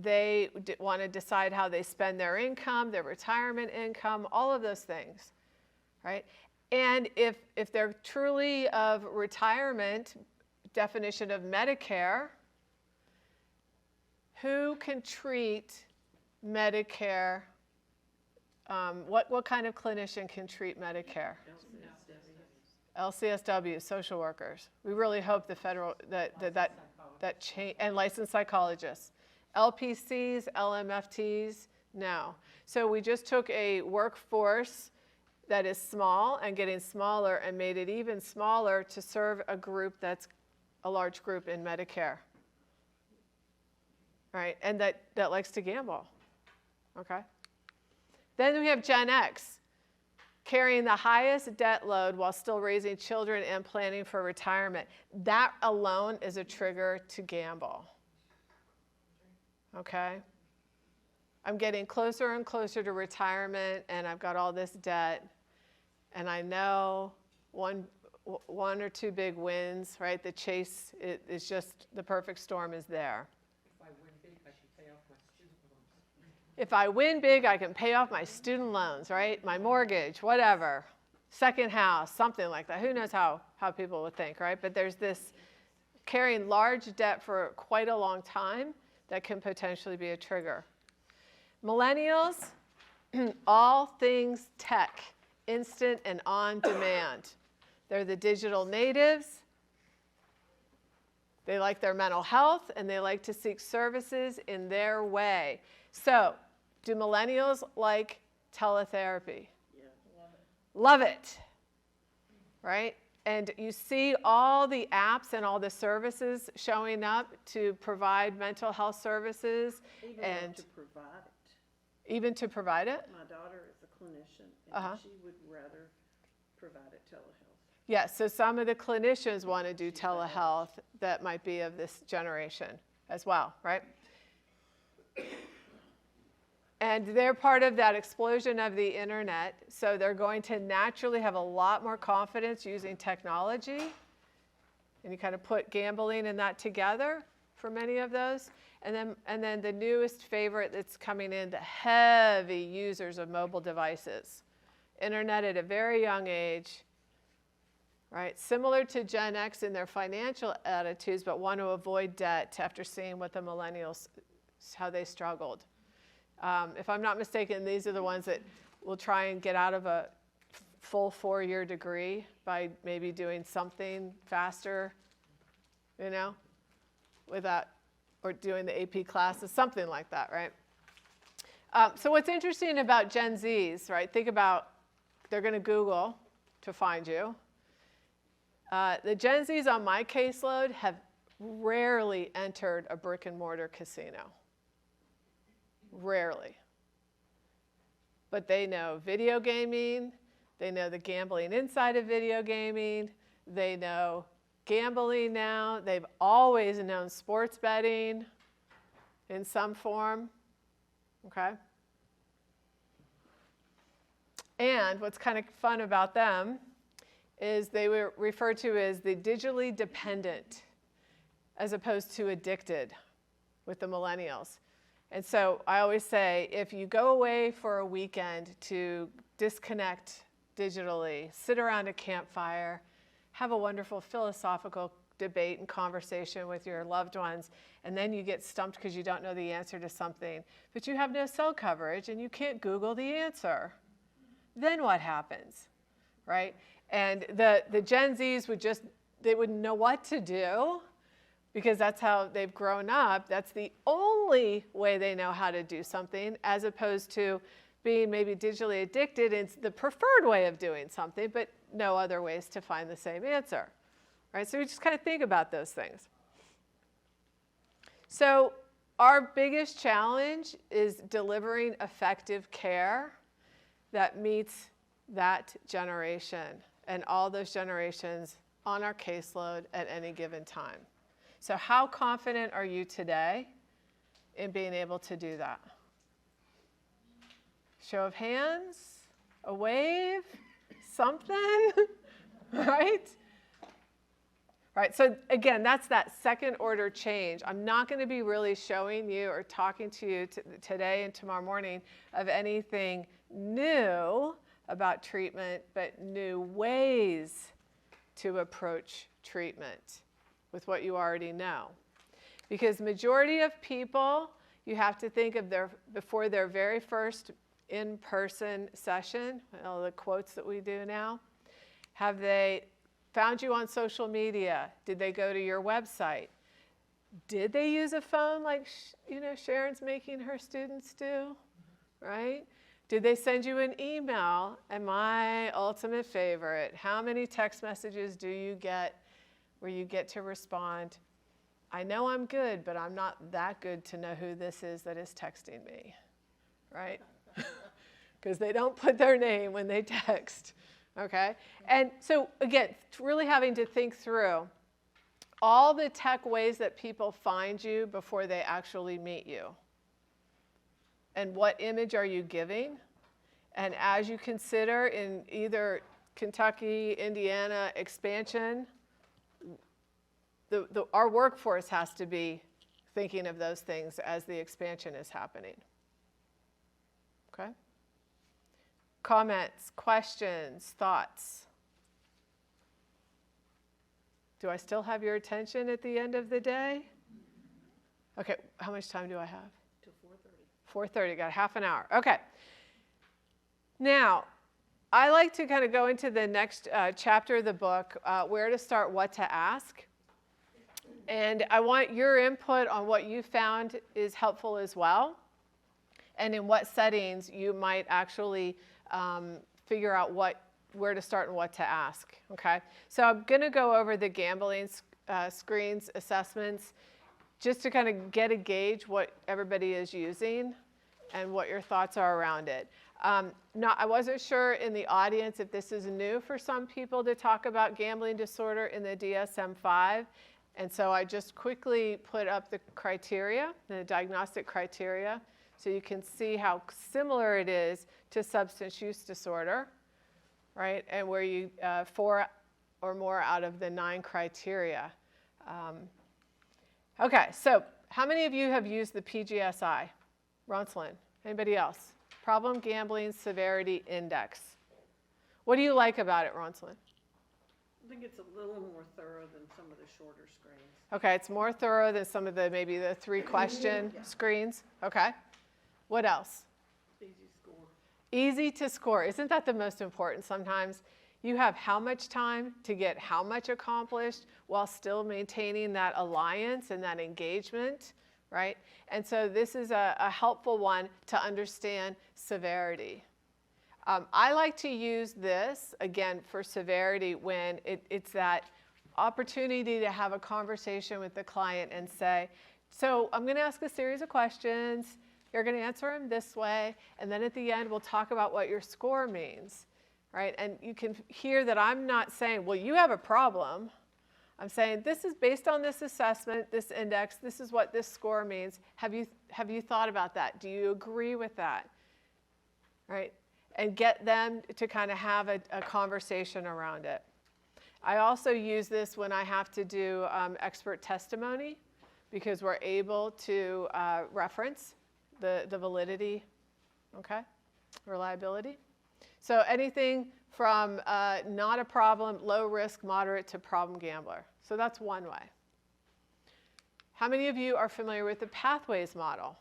They want to decide how they spend their income, their retirement income, all of those things, right? And if they're truly of retirement, definition of Medicare, who can treat Medicare? What kind of clinician can treat Medicare? LCSW, social workers. We really hope the federal, that change, and licensed psychologists. LPCs, LMFTs, no. So we just took a workforce that is small and getting smaller and made it even smaller to serve a group that's a large group in Medicare. Right, and that likes to gamble, okay? Then we have Gen X, carrying the highest debt load while still raising children and planning for retirement. That alone is a trigger to gamble, okay? I'm getting closer and closer to retirement, and I've got all this debt, and I know one or two big wins, right? The chase is just, the perfect storm is there. If I win big, I can pay off my student loans, right? My mortgage, whatever. Second house, something like that. Who knows how people would think, right? But there's this carrying large debt for quite a long time that can potentially be a trigger. Millennials, all things tech, instant and on demand. They're the digital natives. They like their mental health, and they like to seek services in their way. So, do millennials like teletherapy? Yeah. Love it, right? And you see all the apps and all the services showing up to provide mental health services. Even to provide it. Even to provide it? My daughter is a clinician, and she would rather provide it telehealth. Yes, so some of the clinicians want to do telehealth that might be of this generation as well, right? And they're part of that explosion of the internet, so they're going to naturally have a lot more confidence using technology. And you kind of put gambling and that together for many of those. And then the newest favorite that's coming in, the heavy users of mobile devices. Internet at a very young age, right? Similar to Gen X in their financial attitudes, but want to avoid debt after seeing what the millennials, how they struggled. If I'm not mistaken, these are the ones that will try and get out of a full 4-year degree by maybe doing something faster, you know, without or doing the AP classes, something like that, right? So what's interesting about Gen Zs, right? Think about, they're going to Google to find you. The Gen Zs on my caseload have rarely entered a brick and mortar casino. Rarely. But they know video gaming, they know the gambling inside of video gaming, they know gambling now, they've always known sports betting in some form, okay? And what's kind of fun about them is they were referred to as the digitally dependent as opposed to addicted with the millennials. And so I always say, if you go away for a weekend to disconnect digitally, sit around a campfire, have a wonderful philosophical debate and conversation with your loved ones, and then you get stumped because you don't know the answer to something, but you have no cell coverage and you can't Google the answer, then what happens, right? And the Gen Zs they wouldn't know what to do, because that's how they've grown up. That's the only way they know how to do something, as opposed to being maybe digitally addicted. It's the preferred way of doing something, but no other ways to find the same answer, right? So we just kind of think about those things. So our biggest challenge is delivering effective care that meets that generation and all those generations on our caseload at any given time. So how confident are you today in being able to do that? Show of hands, a wave, something, right? Right, so again, that's that second order change. I'm not going to be really showing you or talking to you today and tomorrow morning of anything new about treatment, but new ways to approach treatment with what you already know. Because majority of people, you have to think of before their very first in-person session, all the quotes that we do now, have they found you on social media? Did they go to your website? Did they use a phone like Sharon's making her students do, right? Did they send you an email? And my ultimate favorite, how many text messages do you get where you get to respond, I know I'm good, but I'm not that good to know who this is that is texting me, right? Because they don't put their name when they text, okay? And so again, really having to think through all the tech ways that people find you before they actually meet you. And what image are you giving? And as you consider in either Kentucky, Indiana expansion, our workforce has to be thinking of those things as the expansion is happening. Okay? Comments, questions, thoughts? Do I still have your attention at the end of the day? Okay, how much time do I have? Till 4:30. 4:30, got half an hour. Okay. Now, I like to kind of go into the next chapter of the book, where to start, what to ask. And I want your input on what you found is helpful as well, and in what settings you might actually figure out where to start and what to ask, okay? So I'm going to go over the gambling screens assessments just to kind of get a gauge what everybody is using and what your thoughts are around it. I wasn't sure in the audience if this is new for some people to talk about gambling disorder in the DSM-5. And so I just quickly put up the criteria, the diagnostic criteria, so you can see how similar it is to substance use disorder, right? And where you, 4 or more out of the 9 criteria. Okay, so how many of you have used the PGSI? Ronslin, anybody else? Problem Gambling Severity Index. What do you like about it, Ronslin? I think it's a little more thorough than some of the shorter screens. Okay, it's more thorough than some of the maybe the 3-question screens. Okay. What else? Easy score. Easy to score. Isn't that the most important sometimes? You have how much time to get how much accomplished while still maintaining that alliance and that engagement, right? And so this is a helpful one to understand severity. I like to use this, again, for severity when it's that opportunity to have a conversation with the client and say, so I'm going to ask a series of questions. You're going to answer them this way. And then at the end, we'll talk about what your score means, right? And you can hear that I'm not saying, well, you have a problem. I'm saying, this is based on this assessment, this index, this is what this score means. Have you thought about that? Do you agree with that? Right? And get them to kind of have a conversation around it. I also use this when I have to do expert testimony because we're able to reference the validity, okay, reliability. So anything from not a problem, low risk, moderate to problem gambler. So that's one way. How many of you are familiar with the pathways model?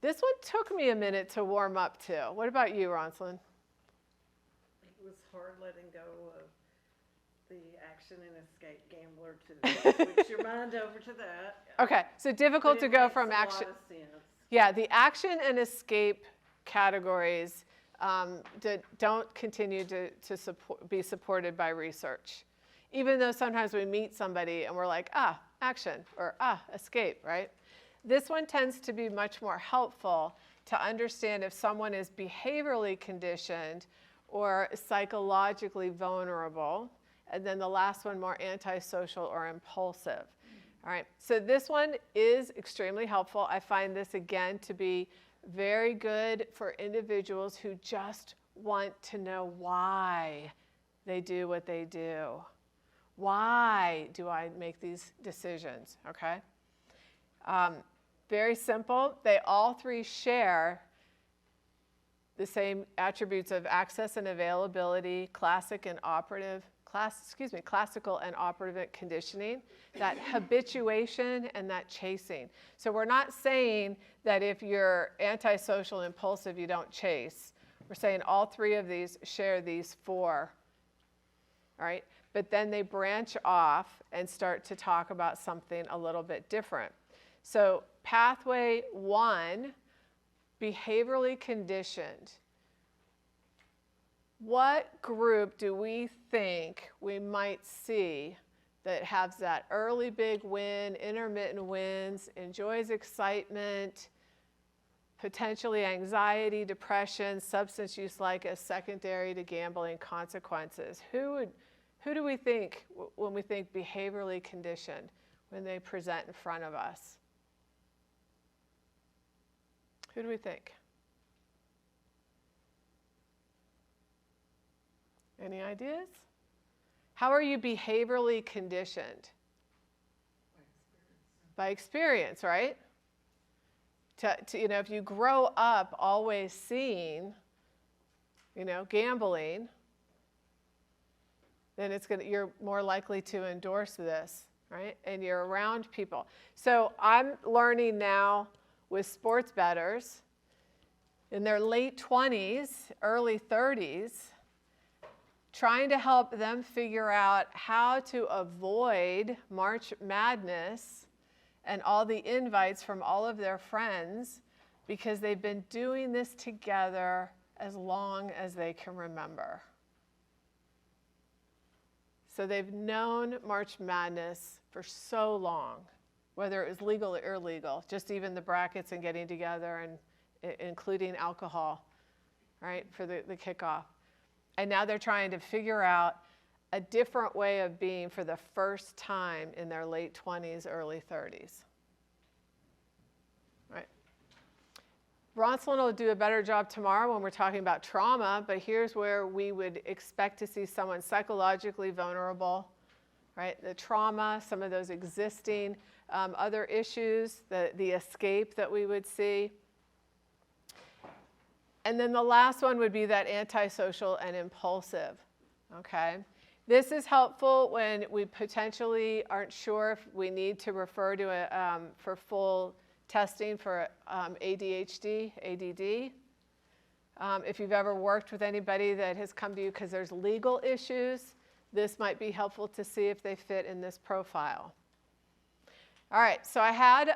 This one took me a minute to warm up to. What about you, Ronslyn? It was hard letting go of the action and escape gambler to switch your mind over to that. Okay, so difficult But to it go makes from a lot action. of sense. Yeah, the action and escape categories don't continue to be supported by research. Even though sometimes we meet somebody and we're like, action, or escape, right? This one tends to be much more helpful to understand if someone is behaviorally conditioned or psychologically vulnerable. And then the last one, more antisocial or impulsive. All right, so this one is extremely helpful. I find this, again, to be very good for individuals who just want to know why they do what they do. Why do I make these decisions, okay? Very simple. They all three share the same attributes of access and availability, classical and operative conditioning, that habituation and that chasing. So we're not saying that if you're antisocial impulsive, you don't chase. We're saying all three of these share these four, all right? But then they branch off and start to talk about something a little bit different. So pathway 1, behaviorally conditioned. What group do we think we might see that has that early big win, intermittent wins, enjoys excitement, potentially anxiety, depression, substance use like as secondary to gambling consequences? Who do we think when we think behaviorally conditioned when they present in front of us? Who do we think? Any ideas? How are you behaviorally conditioned? By experience, right? If you grow up always seeing, gambling, then you're more likely to endorse this, right? And you're around people. So I'm learning now with sports bettors in their late 20s, early 30s, trying to help them figure out how to avoid March Madness and all the invites from all of their friends because they've been doing this together as long as they can remember. So they've known March Madness for so long, whether it was legal or illegal, just even the brackets and getting together and including alcohol, right, for the kickoff. And now they're trying to figure out a different way of being for the first time in their late 20s, early 30s. Right. Ronslyn will do a better job tomorrow when we're talking about trauma, but here's where we would expect to see someone psychologically vulnerable, right? The trauma, some of those existing other issues, the escape that we would see. And then the last one would be that antisocial and impulsive, okay? This is helpful when we potentially aren't sure if we need to refer to for full testing for ADHD, ADD. If you've ever worked with anybody that has come to you because there's legal issues, this might be helpful to see if they fit in this profile. All right, so I had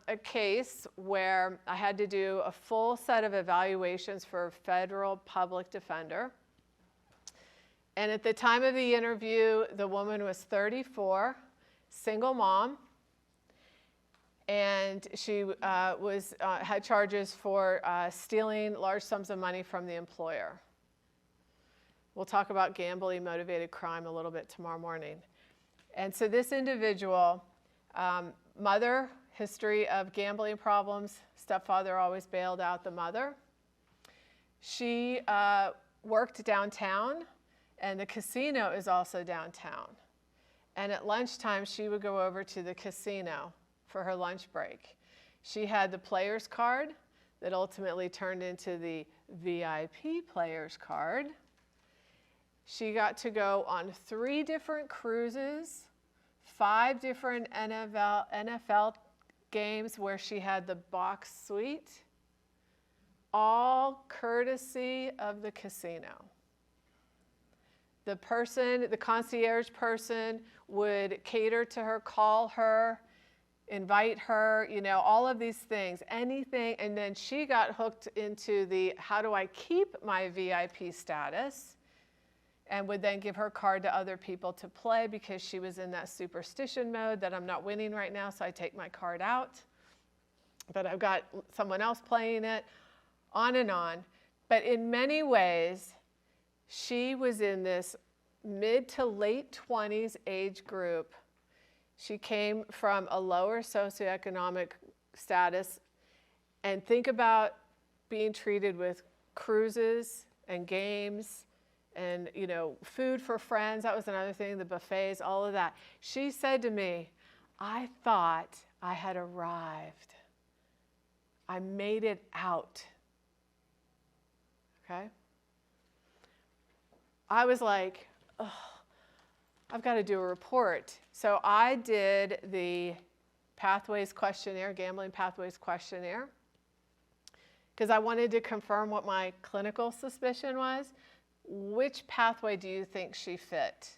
a case where I had to do a full set of evaluations for a federal public defender. And at the time of the interview, the woman was 34, single mom, and she had charges for stealing large sums of money from the employer. We'll talk about gambling motivated crime a little bit tomorrow morning. And so this individual, mother, history of gambling problems, stepfather always bailed out the mother. She worked downtown, and the casino is also downtown. And at lunchtime, she would go over to the casino for her lunch break. She had the player's card that ultimately turned into the VIP player's card. She got to go on 3 different cruises, 5 different NFL games where she had the box suite, all courtesy of the casino. The concierge person would cater to her, call her, invite her, all of these things, anything. And then she got hooked into the, how do I keep my VIP status? And would then give her card to other people to play because she was in that superstition mode that I'm not winning right now, so I take my card out. But I've got someone else playing it, on and on. But in many ways, she was in this mid to late 20s age group. She came from a lower socioeconomic status. And think about being treated with cruises and games and, food for friends. That was another thing, the buffets, all of that. She said to me, I thought I had arrived. I made it out. Okay? I was like, oh, I've got to do a report. So I did the Pathways questionnaire, Gambling Pathways questionnaire, because I wanted to confirm what my clinical suspicion was. Which pathway do you think she fit?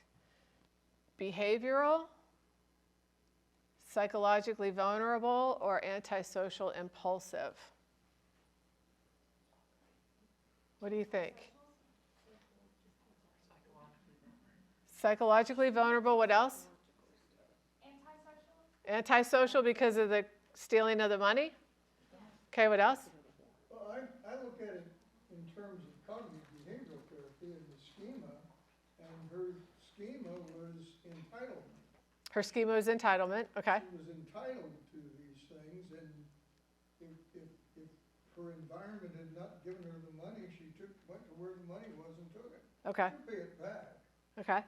Behavioral, psychologically vulnerable, or antisocial impulsive? What do you think? Psychologically vulnerable, what else? Antisocial. Antisocial because of the stealing of the money? Okay, what else? Well, I look at it in terms of cognitive behavioral therapy and the schema, and her schema was entitlement. Her schema was entitlement, okay. She was entitled to these things, and if her environment had not given her the money, she went to where the money was and took it. Okay, She'll pay it back. okay.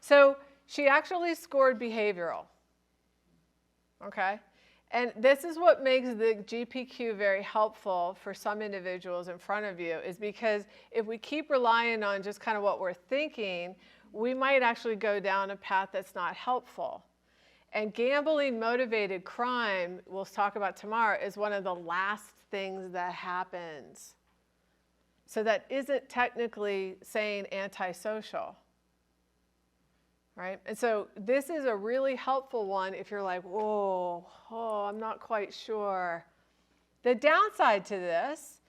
So she actually scored behavioral, okay? And this is what makes the GPQ very helpful for some individuals in front of you, is because if we keep relying on just kind of what we're thinking, we might actually go down a path that's not helpful. And gambling motivated crime, we'll talk about tomorrow, is one of the last things that happens. So that isn't technically saying antisocial. Right? And so this is a really helpful one if you're like, whoa, I'm not quite sure. The downside to this,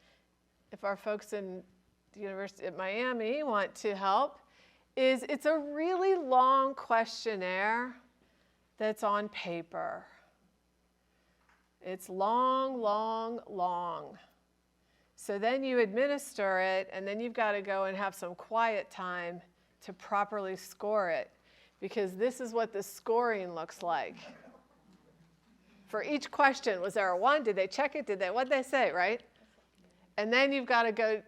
if our folks in the University of Miami want to help, is it's a really long questionnaire that's on paper. It's long, long, long. So then you administer it, and then you've got to go and have some quiet time to properly score it. Because this is what the scoring looks like. For each question, was there a 1? Did they check it? What'd they say, right? And then you've got to go,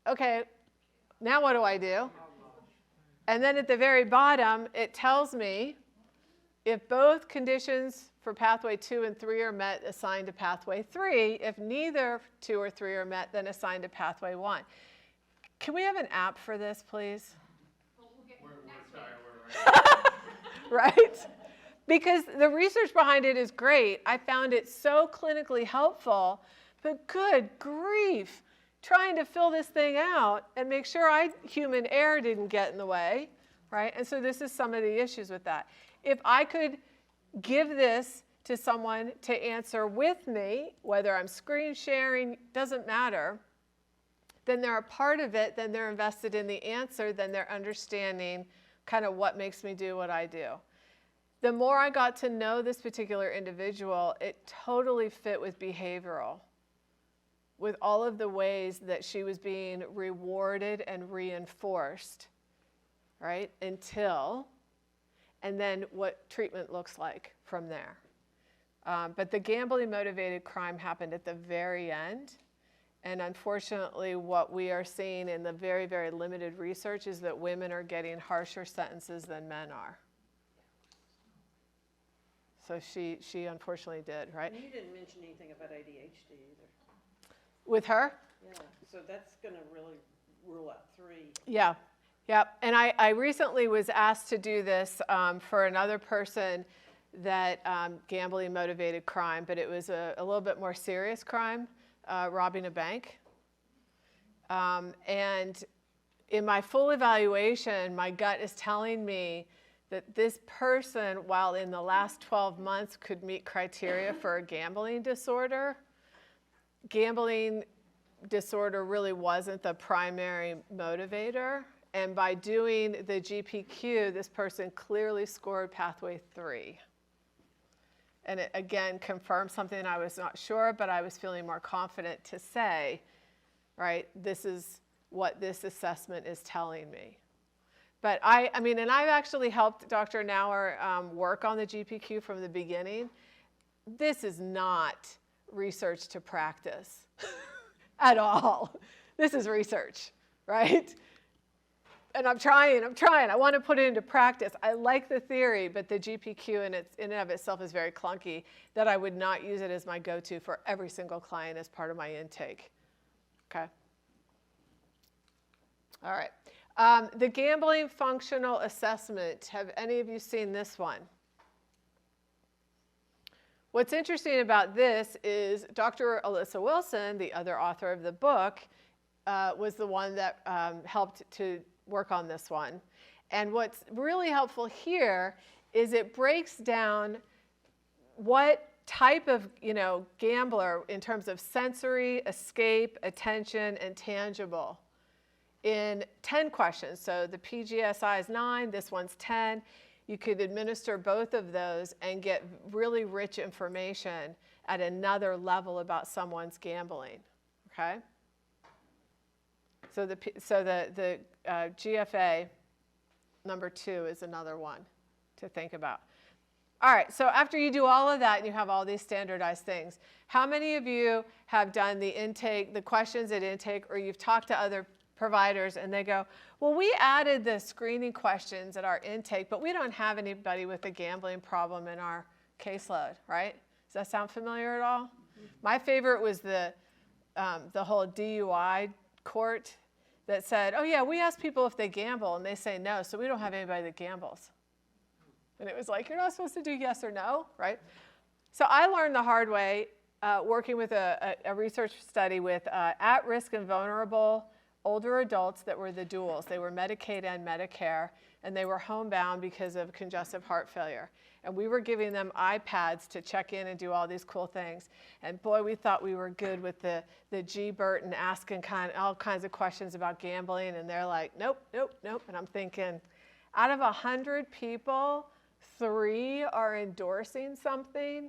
okay, now what do I do? And then at the very bottom, it tells me if both conditions for pathway 2 and 3 are met, assign to pathway 3. If neither 2 or 3 are met, then assign to pathway 1. Can we have an app for this, please? Right? Because the research behind it is great. I found it so clinically helpful, but good grief, trying to fill this thing out and make sure human error didn't get in the way, right? And so this is some of the issues with that. If I could give this to someone to answer with me, whether I'm screen sharing, doesn't matter, then they're a part of it, then they're invested in the answer, then they're understanding kind of what makes me do what I do. The more I got to know this particular individual, it totally fit with behavioral, with all of the ways that she was being rewarded and reinforced, right, until, and then what treatment looks like from there. But the gambling motivated crime happened at the very end. And unfortunately, what we are seeing in the very, very limited research is that women are getting harsher sentences than men are. So she unfortunately did, right? And you didn't mention anything about ADHD either. With her? Yeah, so that's gonna really rule out 3. Yeah, yep. And I recently was asked to do this for another person that gambling motivated crime, but it was a little bit more serious crime. Robbing a bank. And in my full evaluation, my gut is telling me that this person, while in the last 12 months could meet criteria for a gambling disorder really wasn't the primary motivator. And by doing the GPQ, this person clearly scored pathway 3. And it, again, confirmed something I was not sure, but I was feeling more confident to say, right, this is what this assessment is telling me. But I mean, and I've actually helped Dr. Nauer work on the GPQ from the beginning. This is not research to practice at all. This is research, right? And I'm trying. I want to put it into practice. I like the theory, but the GPQ in and of itself is very clunky, that I would not use it as my go-to for every single client as part of my intake. Okay? All right. The gambling functional assessment. Have any of you seen this one? What's interesting about this is Dr. Alyssa Wilson, the other author of the book, was the one that helped to work on this one. And what's really helpful here is it breaks down what type of, gambler in terms of sensory, escape, attention, and tangible in 10 questions. So the PGSI is 9, this one's 10. You could administer both of those and get really rich information at another level about someone's gambling, okay? So the GFA number 2 is another one to think about. All right, so after you do all of that and you have all these standardized things, how many of you have done the intake, the questions at intake, or you've talked to other providers and they go, well, we added the screening questions at our intake, but we don't have anybody with a gambling problem in our caseload, right? Does that sound familiar at all? Mm-hmm. My favorite was the whole DUI court that said, oh yeah, we ask people if they gamble and they say no, so we don't have anybody that gambles. And it was like, you're not supposed to do yes or no, right? So I learned the hard way working with a research study with at-risk and vulnerable older adults that were the duals. They were Medicaid and Medicare, and they were homebound because of congestive heart failure. And we were giving them iPads to check in and do all these cool things. And boy, we thought we were good with the G-BERT and asking all kinds of questions about gambling. And they're like, nope, nope, nope. And I'm thinking, out of 100 people, 3 are endorsing something.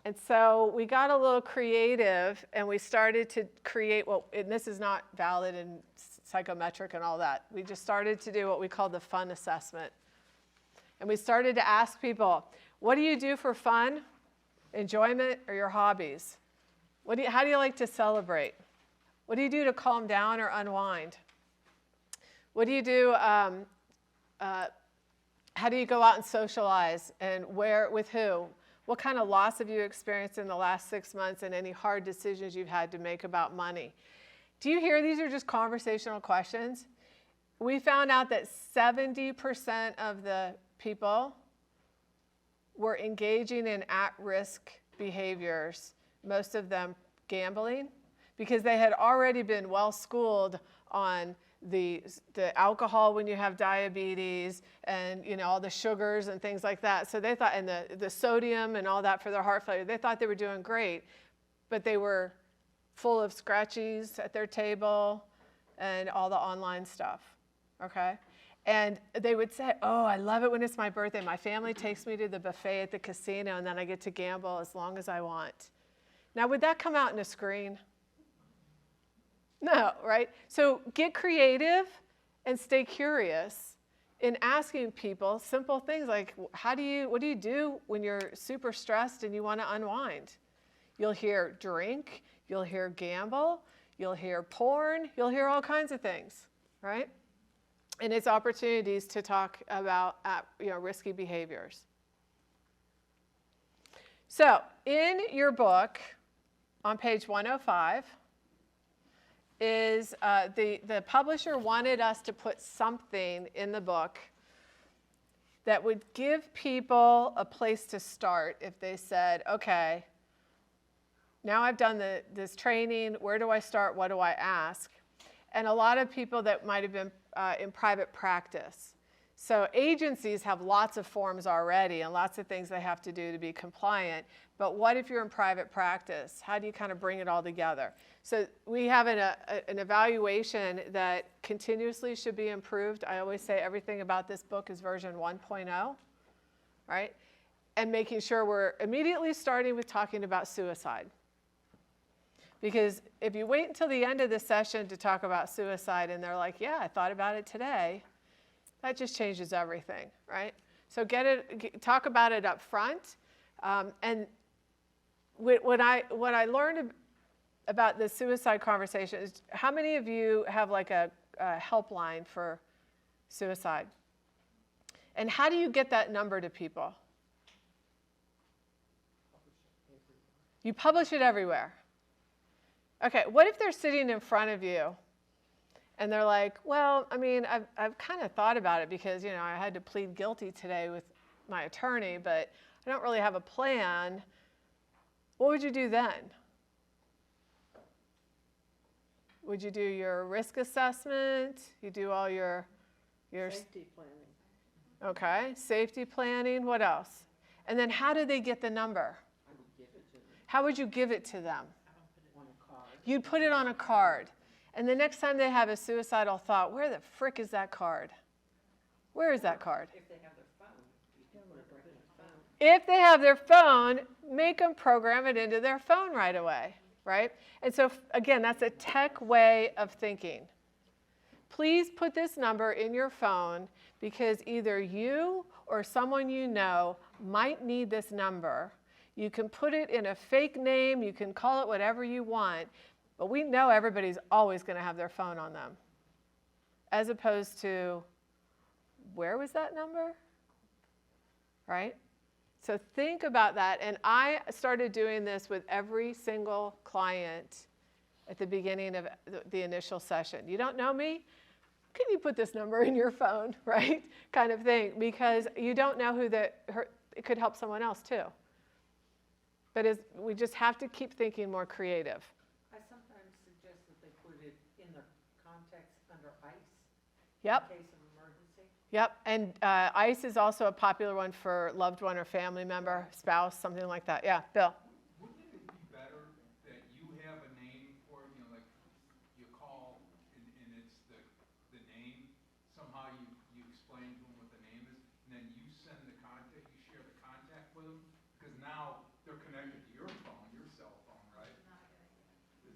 And so we got a little creative and we started to create and this is not valid in psychometric and all that. We just started to do what we call the fun assessment. And we started to ask people, what do you do for fun, enjoyment, or your hobbies? How do you like to celebrate? What do you do to calm down or unwind? What do you do, how do you go out and socialize and where, with who? What kind of loss have you experienced in the last 6 months and any hard decisions you've had to make about money? Do you hear these are just conversational questions? We found out that 70% of the people were engaging in at-risk behaviors, most of them gambling, because they had already been well-schooled on the alcohol when you have diabetes, and all the sugars and things like that. So they thought, and the sodium and all that for their heart failure, they thought they were doing great, but they were full of scratchies at their table and all the online stuff, okay? And they would say, oh, I love it when it's my birthday. My family takes me to the buffet at the casino, and then I get to gamble as long as I want. Now, would that come out in a screen? No, right? So get creative and stay curious in asking people simple things like, what do you do when you're super stressed and you want to unwind? You'll hear drink, you'll hear gamble, you'll hear porn, you'll hear all kinds of things, right? And it's opportunities to talk about risky behaviors. So in your book, on page 105, is the publisher wanted us to put something in the book that would give people a place to start if they said, okay, now I've done this training, where do I start, what do I ask? And a lot of people that might have been in private practice. So agencies have lots of forms already and lots of things they have to do to be compliant. But what if you're in private practice? How do you kind of bring it all together? So we have an evaluation that continuously should be improved. I always say everything about this book is version 1.0, right? And making sure we're immediately starting with talking about suicide. Because if you wait until the end of the session to talk about suicide and they're like, yeah, I thought about it today, that just changes everything, right? So talk about it up front. And what I learned about the suicide conversation is, how many of you have like a helpline for suicide? And how do you get that number to people? You publish it everywhere. Okay, what if they're sitting in front of you and they're like, well, I mean, I've kind of thought about it because, I had to plead guilty today with my attorney, but I don't really have a plan. What would you do then? Would you do your risk assessment? You do all your Safety planning. Okay, safety planning, what else? And then how do they get the number? I would give it to them How would you give it to them? on a card. You'd put it on a card. And the next time they have a suicidal thought, where the frick is that card? Where is that card? If they have their phone, you can put it right in their phone. If they have their phone, make them program it into their phone right away, right? And so, again, that's a tech way of thinking. Please put this number in your phone because either you or someone you know might need this number. You can put it in a fake name, you can call it whatever you want, but we know everybody's always going to have their phone on them. As opposed to, where was that number? Right? So think about that. And I started doing this with every single client at the beginning of the initial session. You don't know me? Can you put this number in your phone, right? Kind of thing, because you don't know it could help someone else too. But we just have to keep thinking more creative. I sometimes suggest that they put it in their contacts under ICE. Yep. In case of emergency. Yep, and ICE is also a popular one for loved one or family member, spouse, something like that. Yeah, Bill. Wouldn't it be better that you have a name for it, like you call and it's the name, somehow you explain to them what the name is, and then you send the contact, you share the contact with them, because now they're connected to your phone, your cell phone, right?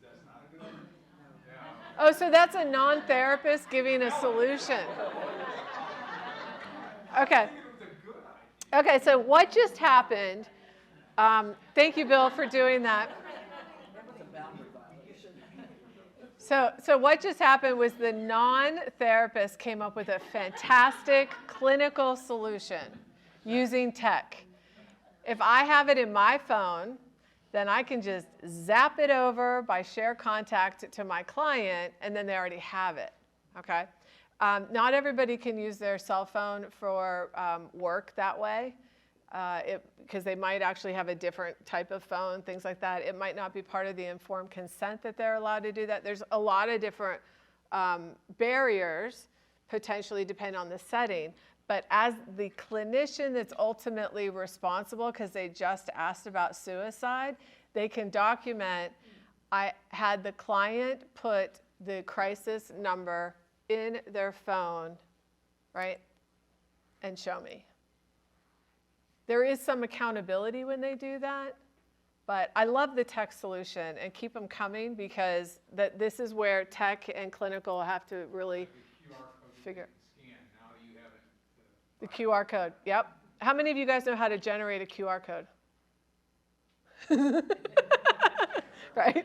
That's not a good idea? Yeah. Oh, so that's a non-therapist giving a solution. Okay. Okay, so what just happened, thank you, Bill, for doing that. So what just happened was the non-therapist came up with a fantastic clinical solution using tech. If I have it in my phone, then I can just zap it over by share contact to my client, and then they already have it, okay? Not everybody can use their cell phone for work that way, because they might actually have a different type of phone, things like that. It might not be part of the informed consent that they're allowed to do that. There's a lot of different barriers potentially depend on the setting. But as the clinician that's ultimately responsible, because they just asked about suicide, they can document, I had the client put the crisis number in their phone, right, and show me. There is some accountability when they do that, but I love the tech solution, and keep them coming, because this is where tech and clinical have to really The QR code that figure. you can scan, now you have it. The QR code, yep. How many of you guys know how to generate a QR code? Right?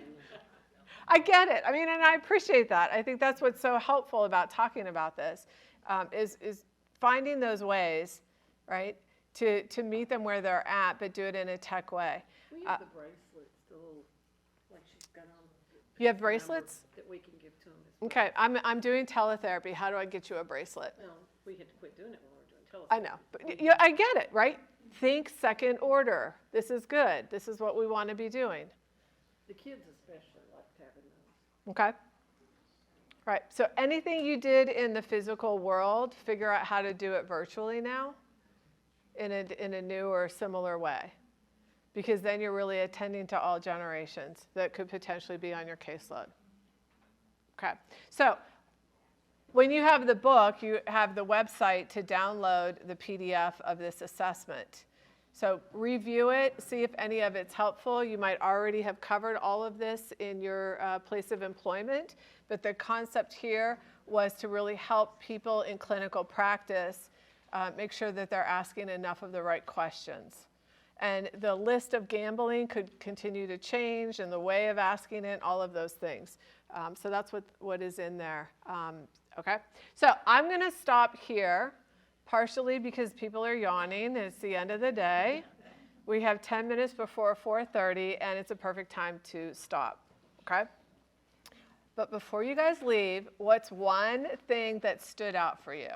I get it. I mean, and I appreciate that. I think that's what's so helpful about talking about this, is finding those ways, right, to meet them where they're at, but do it in a tech way. We have the bracelets, the little, like she's got on. You have bracelets? That we can give to them. As well. Okay, I'm doing teletherapy. How do I get you a bracelet? Well, we had to quit doing it when we were doing telephone. I know, but I get it, right? Think second order. This is good. This is what we want to be doing. The kids especially like having those. Okay? Right, so anything you did in the physical world, figure out how to do it virtually now in a new or similar way. Because then you're really attending to all generations that could potentially be on your caseload. Okay, so when you have the book, you have the website to download the PDF of this assessment. So review it, see if any of it's helpful. You might already have covered all of this in your place of employment, but the concept here was to really help people in clinical practice make sure that they're asking enough of the right questions. And the list of gambling could continue to change, and the way of asking it, all of those things. So that's what is in there. Okay, so I'm going to stop here, partially because people are yawning, and it's the end of the day. We have 10 minutes before 4:30, and it's a perfect time to stop. Okay? But before you guys leave, what's one thing that stood out for you?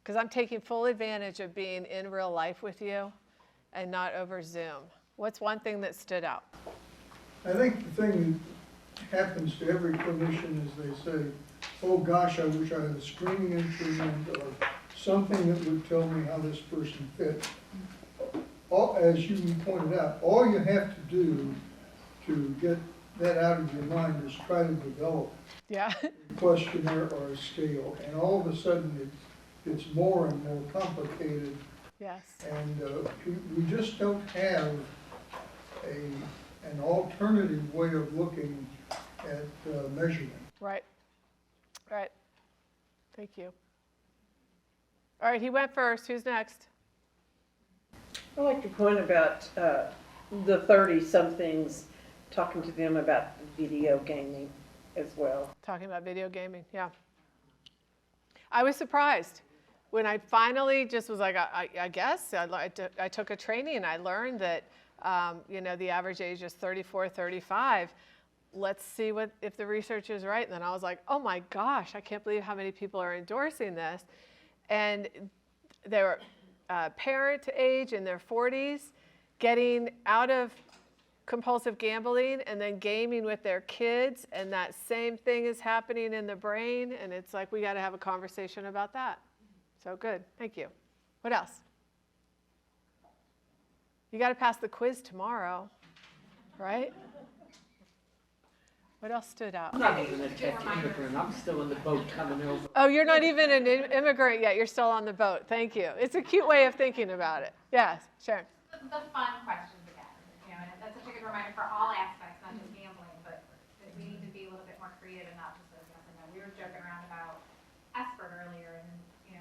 Because I'm taking full advantage of being in real life with you and not over Zoom. What's one thing that stood out? I think the thing that happens to every clinician is they say, oh gosh, I wish I had a screening instrument or something that would tell me how this person fit. As you pointed out, all you have to do to get that out of your mind is try to develop Yeah. a questionnaire or a scale, and all of a sudden it's more and more complicated, Yes. and we just don't have an alternative way of looking at measurement. Right. Right. Thank you. All right, he went first. Who's next? I like your point about the 30-somethings, talking to them about video gaming as well. Talking about video gaming, yeah. I was surprised when I finally just was like, I guess, I took a training and I learned that, the average age is 34, 35. Let's see if the research is right. And then I was like, oh my gosh, I can't believe how many people are endorsing this. And they were parent age in their 40s, getting out of compulsive gambling and then gaming with their kids, and that same thing is happening in the brain, and it's like we got to have a conversation about that. So good, thank you. What else? You got to pass the quiz tomorrow, right? What else stood out? I'm not even a tech immigrant. I'm still in the boat coming over. Oh, you're not even an immigrant yet. You're still on the boat. Thank you. It's a cute way of thinking about it. Yes, Sharon. The fun questions again, and that's such a good reminder for all aspects, not just gambling, but that we need to be a little bit more creative and not just those yes and no. We were joking around about aspirin earlier, and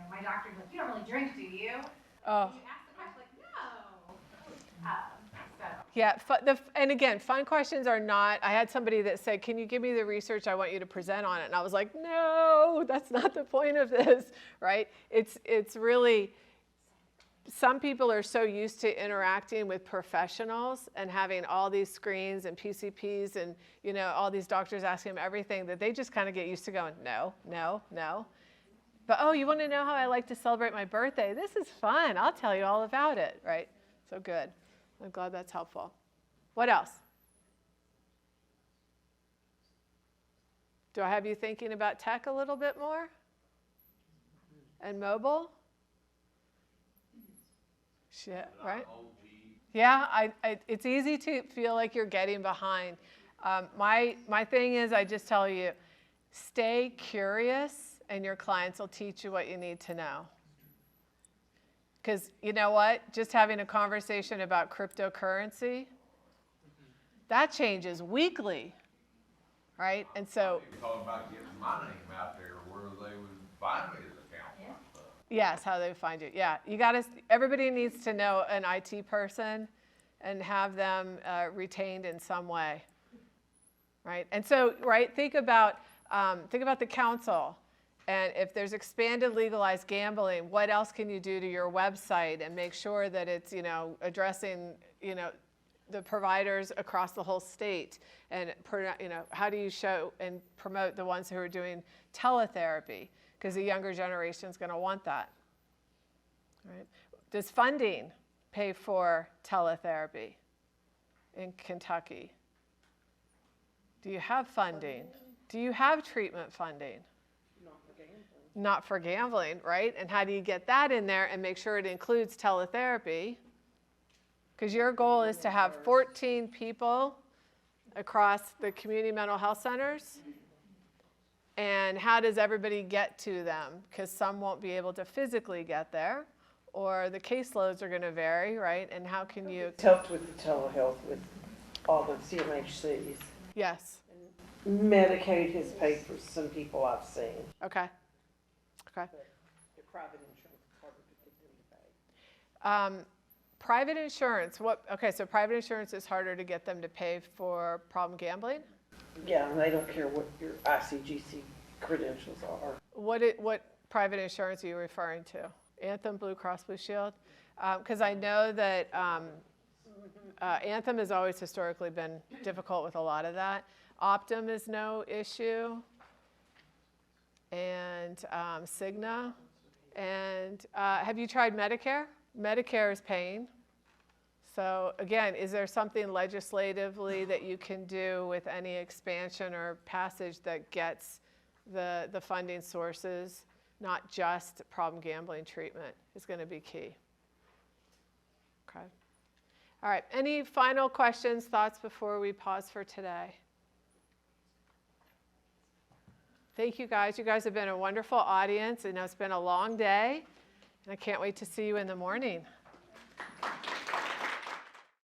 my doctor's like, you don't really drink, do you? Oh. And you ask the question like, no. Yeah, and again, fun questions are not, I had somebody that said, can you give me the research, I want you to present on it. And I was like, no, that's not the point of this, right? It's really, some people are so used to interacting with professionals and having all these screens and PCPs and, all these doctors asking them everything that they just kind of get used to going, no, no, no. But, oh, you want to know how I like to celebrate my birthday? This is fun. I'll tell you all about it, right? So good. I'm glad that's helpful. What else? Do I have you thinking about tech a little bit more? And mobile? Shit, right? Yeah, it's easy to feel like you're getting behind. My thing is, I just tell you, stay curious and your clients will teach you what you need to know. Because you know what? Just having a conversation about cryptocurrency, that changes weekly, right? And so, They talking about getting my name out there where they would find me as accountant. yes, how they find you. Yeah, you got to. Everybody needs to know an IT person, and have them retained in some way, right? And so, right, think about the council, and if there's expanded legalized gambling, what else can you do to your website and make sure that it's addressing the providers across the whole state, and how do you show and promote the ones who are doing teletherapy, because the younger generation is going to want that, right? Does funding pay for teletherapy in Kentucky? Do you have funding? Do you have treatment funding? Not for gambling. Not for gambling, right? And how do you get that in there and make sure it includes teletherapy? Because your goal is to have 14 people across the community mental health centers. And how does everybody get to them? Because some won't be able to physically get there, or the caseloads are going to vary, right? And how can you? It's helped with the telehealth with all the CMHCs. Yes. Medicaid has paid for some people I've seen. Okay. Okay. But the private insurance is harder to get them to pay. Private insurance. Okay, so private insurance is harder to get them to pay for problem gambling. Yeah, and they don't care what your ICGC credentials are. What private insurance are you referring to? Anthem, Blue Cross Blue Shield? Because I know that Anthem has always historically been difficult with a lot of that. Optum is no issue, and Cigna. And have you tried Medicare? Medicare is paying. So again, is there something legislatively that you can do with any expansion or passage that gets the funding sources, not just problem gambling treatment, is going to be key. Okay. All right, any final questions, thoughts before we pause for today? Thank you guys. You guys have been a wonderful audience. I know it's been a long day, and I can't wait to see you in the morning.